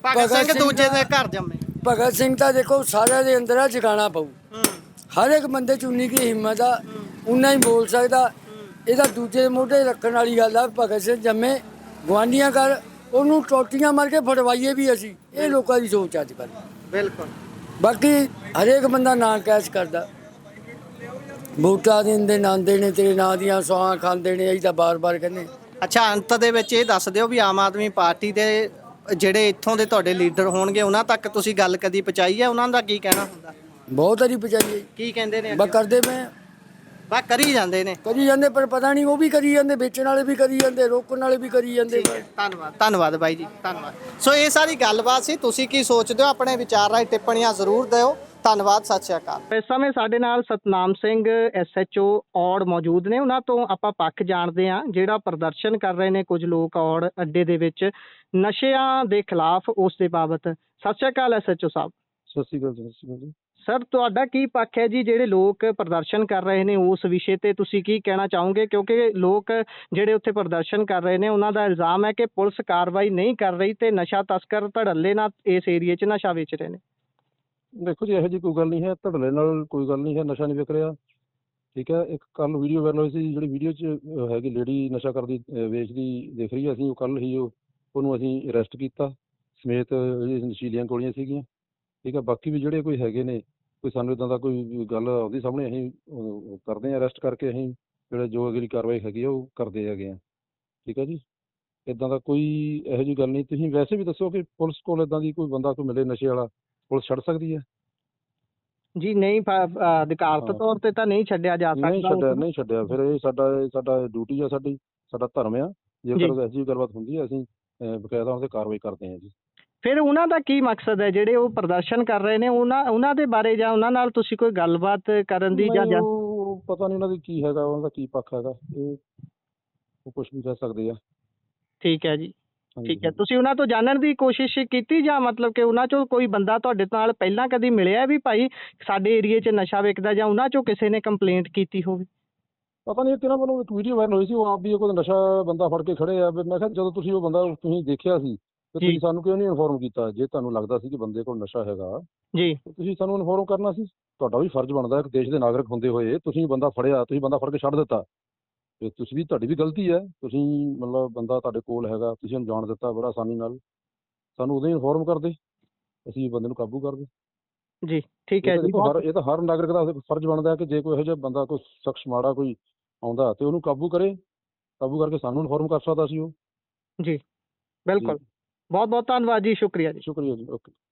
ਭਗਤ ਸਿੰਘ ਦੂਜੇ ਦੇ ਘਰ ਜੰਮੇ। ਭਗਤ ਸਿੰਘ ਤਾਂ ਦੇਖੋ ਸਾਰਿਆਂ ਦੇ ਅੰਦਰ ਆ, ਜਗਾਣਾ ਪਊ। ਹਰ ਇੱਕ ਬੰਦੇ 'ਚ ਉਨੀ ਕੀ ਹਿੰਮਤ ਆ, ਉਨਾ ਹੀ ਬੋਲ ਸਕਦਾ। ਇਹਦਾ ਦੂਜੇ ਮੋਢੇ ਰੱਖਣ ਵਾਲੀ ਗੱਲ ਆ। ਭਗਤ ਸਿੰਘ ਜੰਮੇ ਗੁਆਂਢੀਆਂ ਕਰ, ਉਹਨੂੰ ਟੋਟੀਆਂ ਮਾਰ ਕੇ ਫੜਵਾਈਏ ਵੀ ਅਸੀਂ। ਇਹ ਲੋਕਾਂ ਦੀ ਸੋਚ ਅੱਜ ਕੱਲ੍ਹ। ਬਿਲਕੁਲ। ਬਾਕੀ ਹਰੇਕ ਬੰਦਾ ਨਾਂ ਕੈਸ਼ ਕਰਦਾ, ਵੋਟਾਂ ਦਿੰਦੇ ਨਾਂਦੇ ਨੇ, ਤੇਰੇ ਨਾਂ ਦੀਆਂ ਸੌਹਾਂ ਖਾਂਦੇ ਨੇ। ਅਸੀਂ ਤਾਂ ਬਾਰ-ਬਾਰ ਕਹਿੰਦੇ। ਅੱਛਾ, ਅੰਤ ਦੇ ਵਿੱਚ ਇਹ ਦੱਸ ਦਿਓ ਵੀ ਆਮ ਆਦਮੀ ਪਾਰਟੀ ਦੇ ਜਿਹੜੇ ਇੱਥੋਂ ਦੇ ਤੁਹਾਡੇ ਲੀਡਰ ਹੋਣਗੇ ਉਹਨਾਂ ਤੱਕ ਤੁਸੀਂ ਗੱਲ ਕਦੀ ਪਹੁੰਚਾਈ ਹੈ? ਉਹਨਾਂ ਦਾ ਕੀ ਕਹਿਣਾ ਹੁੰਦਾ? ਬਹੁਤ ਵਾਰੀ ਪਹੁੰਚਾਈਏ, ਕੀ ਕਹਿੰਦੇ ਨੇ? ਬਸ ਕਰਦੇ ਪਏ ਆ। ਬਸ ਕਰੀ ਜਾਂਦੇ ਨੇ। ਕਰੀ ਜਾਂਦੇ, ਪਰ ਪਤਾ ਨਹੀਂ ਉਹ ਵੀ ਕਰੀ ਜਾਂਦੇ, ਵੇਚਣ ਵਾਲੇ ਵੀ ਕਰੀ ਜਾਂਦੇ, ਰੋਕਣ ਵਾਲੇ ਵੀ ਕਰੀ ਜਾਂਦੇ। ਧੰਨਵਾਦ, ਧੰਨਵਾਦ ਬਾਈ ਜੀ, ਧੰਨਵਾਦ। ਸੋ ਇਹ ਸਾਰੀ ਗੱਲਬਾਤ ਸੀ। ਤੁਸੀਂ ਕੀ ਸੋਚਦੇ ਹੋ? ਆਪਣੇ ਵਿਚਾਰ ਰਾਹੀਂ ਟਿੱਪਣੀਆਂ ਜ਼ਰੂਰ ਦਿਓ। ਧੰਨਵਾਦ, ਸਤਿ ਸ਼੍ਰੀ ਅਕਾਲ। ਇਸ ਸਮੇਂ ਸਾਡੇ ਨਾਲ ਸਤਨਾਮ ਸਿੰਘ SHO ਔੜ ਮੌਜੂਦ ਨੇ। ਉਹਨਾਂ ਤੋਂ ਆਪਾਂ ਪੱਖ ਜਾਣਦੇ ਹਾਂ ਜਿਹੜਾ ਪ੍ਰਦਰਸ਼ਨ ਕਰ ਰਹੇ ਨੇ ਕੁਝ ਲੋਕ ਔੜ ਅੱਡੇ ਦੇ ਵਿੱਚ ਨਸ਼ਿਆਂ ਦੇ ਖਿਲਾਫ, ਉਸ ਦੇ ਬਾਬਤ। ਸਤਿ ਸ਼੍ਰੀ ਅਕਾਲ SHO ਸਾਹਿਬ। ਸਤਿ ਸ਼੍ਰੀ ਅਕਾਲ ਜੀ। ਸਰ, ਤੁਹਾਡਾ ਕੀ ਪੱਖ ਹੈ ਜੀ? ਜਿਹੜੇ ਲੋਕ ਪ੍ਰਦਰਸ਼ਨ ਕਰ ਰਹੇ ਨੇ ਉਸ ਵਿਸ਼ੇ ਤੇ ਤੁਸੀਂ ਕੀ ਕਹਿਣਾ ਚਾਹੋਗੇ? ਕਿਉਂਕਿ ਲੋਕ ਜਿਹੜੇ ਉੱਥੇ ਪ੍ਰਦਰਸ਼ਨ ਕਰ ਰਹੇ ਨੇ ਉਹਨਾਂ ਦਾ ਇਲਜ਼ਾਮ ਹੈ ਕਿ ਪੁਲਿਸ ਕਾਰਵਾਈ ਨਹੀਂ ਕਰ ਰਹੀ ਤੇ ਨਸ਼ਾ ਤਸਕਰ ਧੜੱਲੇ ਨਾਲ ਇਸ ਏਰੀਏ 'ਚ ਨਸ਼ਾ ਵੇਚ ਰਹੇ ਨੇ। ਦੇਖੋ ਜੀ, ਇਹੋ ਜਿਹੀ ਕੋਈ ਗੱਲ ਨਹੀਂ ਹੈ, ਧੜੱਲੇ ਨਾਲ ਕੋਈ ਗੱਲ ਨਹੀਂ ਹੈ, ਨਸ਼ਾ ਨਹੀਂ ਵਿਕ ਰਿਹਾ। ਠੀਕ ਹੈ, ਇੱਕ ਕੱਲ ਵੀਡੀਓ ਵਾਇਰਲ ਹੋਈ ਸੀ, ਜਿਹੜੀ ਵੀਡੀਓ 'ਚ ਹੈਗੀ ਲੇਡੀ ਨਸ਼ਾ ਕਰਦੀ ਵੇਚਦੀ ਦਿਖ ਰਹੀ ਹੈ। ਅਸੀਂ ਉਹ ਕੱਲ ਹੀ ਉਹਨੂੰ ਅਸੀਂ ਅਰੈਸਟ ਕੀਤਾ ਸਮੇਤ ਜਿਹੜੀ ਨਸ਼ੀਲੀਆਂ ਗੋਲੀਆਂ ਸੀਗੀਆਂ। ਠੀਕ ਹੈ, ਬਾਕੀ ਵੀ ਜਿਹੜੇ ਕੋਈ ਹੈਗੇ ਨੇ, ਕੋਈ ਸਾਨੂੰ ਇੱਦਾਂ ਦਾ ਕੋਈ ਗੱਲ ਆਉਂਦੀ ਸਾਹਮਣੇ, ਅਸੀਂ ਕਰਦੇ ਹਾਂ ਅਰੈਸਟ ਕਰਕੇ, ਅਸੀਂ ਜਿਹੜੇ ਜੋ ਅਗਲੀ ਕਾਰਵਾਈ ਹੈਗੀ ਆ ਉਹ ਕਰਦੇ ਹੈਗੇ ਹਾਂ। ਠੀਕ ਹੈ ਜੀ, ਇੱਦਾਂ ਦਾ ਕੋਈ ਇਹੋ ਜਿਹੀ ਗੱਲ ਨਹੀਂ। ਤੁਸੀਂ ਵੈਸੇ ਵੀ ਦੱਸੋ ਕਿ ਪੁਲਿਸ ਕੋਲ ਇੱਦਾਂ ਦੀ ਕੋਈ ਬੰਦਾ ਕੋਈ ਮਿਲੇ ਨਸ਼ੇ ਵਾਲਾ, ਪੁਲਿਸ ਛੱਡ ਸਕਦੀ ਹੈ? ਜੀ ਨਹੀਂ, ਅਧਿਕਾਰਤ ਤੌਰ ਤੇ ਤਾਂ ਨਹੀਂ ਛੱਡਿਆ ਜਾ ਨਹੀਂ ਸਕਦਾ। ਛੱਡਿਆ, ਨਹੀਂ ਛੱਡਿਆ। ਫਿਰ ਇਹ ਸਾਡਾ ਡਿਊਟੀ ਆ, ਸਾਡਾ ਧਰਮ ਆ। ਜੇਕਰ ਇਹੋ ਜਿਹੀ ਗੱਲਬਾਤ ਹੁੰਦੀ ਹੈ, ਅਸੀਂ ਬਕਾਇਦਾ ਉਹਨਾਂ ਤੇ ਕਾਰਵਾਈ ਕਰਦੇ ਹਾਂ ਜੀ। ਫਿਰ ਉਹਨਾਂ ਦਾ ਕੀ ਮਕਸਦ ਹੈ? ਜਿਹੜੇ ਉਹ ਪ੍ਰਦਰਸ਼ਨ ਕਰ ਰਹੇ ਨੇ ਉਹਨਾਂ ਦੇ ਬਾਰੇ ਜਾਂ ਉਹਨਾਂ ਨਾਲ ਤੁਸੀਂ ਕੋਈ ਗੱਲਬਾਤ ਕਰਨ ਦੀ ਜਾਂ ਨਹੀਂ, ਉਹ ਪਤਾ ਨਹੀਂ ਉਹਨਾਂ ਦੀ ਕੀ ਹੈਗਾ, ਉਹਨਾਂ ਦਾ ਕੀ ਪੱਖ ਹੈਗਾ, ਉਹ ਕੁਝ ਵੀ ਕਹਿ ਸਕਦੇ ਆ। ਠੀਕ ਹੈ ਜੀ, ਹਾਂਜੀ, ਠੀਕ ਹੈ। ਤੁਸੀਂ ਉਹਨਾਂ ਤੋਂ ਜਾਣਨ ਦੀ ਕੋਸ਼ਿਸ਼ ਕੀਤੀ ਜਾਂ ਮਤਲਬ ਕਿ ਉਹਨਾਂ ਚੋਂ ਕੋਈ ਬੰਦਾ ਤੁਹਾਡੇ ਨਾਲ ਪਹਿਲਾਂ ਕਦੀ ਮਿਲਿਆ ਵੀ ਭਾਈ ਸਾਡੇ ਏਰੀਏ 'ਚ ਨਸ਼ਾ ਵਿਕਦਾ, ਜਾਂ ਉਹਨਾਂ ਚੋਂ ਕਿਸੇ ਨੇ ਕੰਪਲੇਂਟ ਕੀਤੀ ਹੋਵੇ? ਪਤਾ ਨਹੀਂ ਕਿਹਨਾਂ ਵੱਲੋਂ ਇੱਕ ਵੀਡੀਓ ਵਾਇਰਲ ਹੋਈ ਸੀ, ਉਹ ਆਪ ਵੀ ਕੋਈ ਨਸ਼ਾ ਬੰਦਾ ਫੜ ਕੇ ਖੜੇ ਆ। ਮੈਂ ਕਿਹਾ ਜਦੋਂ ਤੁਸੀਂ ਉਹ ਬੰਦਾ ਤੁਸੀਂ ਦੇਖਿਆ ਸੀ ਤੇ ਤੁਸੀਂ ਸਾਨੂੰ ਕਿਉਂ ਨਹੀਂ ਇਨਫੋਰਮ ਕੀਤਾ? ਜੇ ਤੁਹਾਨੂੰ ਲੱਗਦਾ ਸੀ ਕਿ ਬੰਦੇ ਕੋਲ ਨਸ਼ਾ ਹੈਗਾ ਜੀ, ਤੇ ਤੁਸੀਂ ਸਾਨੂੰ ਇਨਫੋਰਮ ਕਰਨਾ ਸੀ। ਤੁਹਾਡਾ ਵੀ ਫਰਜ਼ ਬਣਦਾ ਇੱਕ ਦੇਸ਼ ਦੇ ਨਾਗਰਿਕ ਹੁੰਦੇ ਹੋਏ। ਤੁਸੀਂ ਬੰਦਾ ਫੜਿਆ, ਤੁਸੀਂ ਬੰਦਾ ਫੜ ਕੇ ਛੱਡ ਦਿੱਤਾ, ਤੇ ਤੁਸੀਂ ਵੀ, ਤੁਹਾਡੀ ਵੀ ਗਲਤੀ ਹੈ। ਤੁਸੀਂ ਮਤਲਬ ਬੰਦਾ ਤੁਹਾਡੇ ਕੋਲ ਹੈਗਾ, ਤੁਸੀਂ ਉਹਨੂੰ ਜਾਣ ਦਿੱਤਾ ਬੜਾ ਆਸਾਨੀ ਨਾਲ, ਸਾਨੂੰ ਉਦੋਂ ਹੀ ਇਨਫੋਰਮ ਕਰਦੇ, ਅਸੀਂ ਬੰਦੇ ਨੂੰ ਕਾਬੂ ਕਰਦੇ। ਜੀ, ਠੀਕ ਹੈ ਜੀ। ਇਹ ਤਾਂ ਹਰ ਨਾਗਰਿਕ ਦਾ ਫਰਜ਼ ਬਣਦਾ ਹੈ ਕਿ ਜੇ ਕੋਈ ਇਹੋ ਜਿਹਾ ਬੰਦਾ, ਕੋਈ ਸ਼ਖਸ ਮਾੜਾ ਕੋਈ ਆਉਂਦਾ ਤੇ ਉਹਨੂੰ ਕਾਬੂ ਕਰੇ, ਕਾਬੂ ਕਰਕੇ ਸਾਨੂੰ ਇਨਫੋਰਮ ਕਰ ਸਕਦਾ ਸੀ ਉਹ। ਜੀ ਬਿਲਕੁਲ, ਬਹੁਤ ਬਹੁਤ ਧੰਨਵਾਦ ਜੀ, ਸ਼ੁਕਰੀਆ ਜੀ। ਸ਼ੁਕਰੀਆ ਜੀ, ਓਕੇ।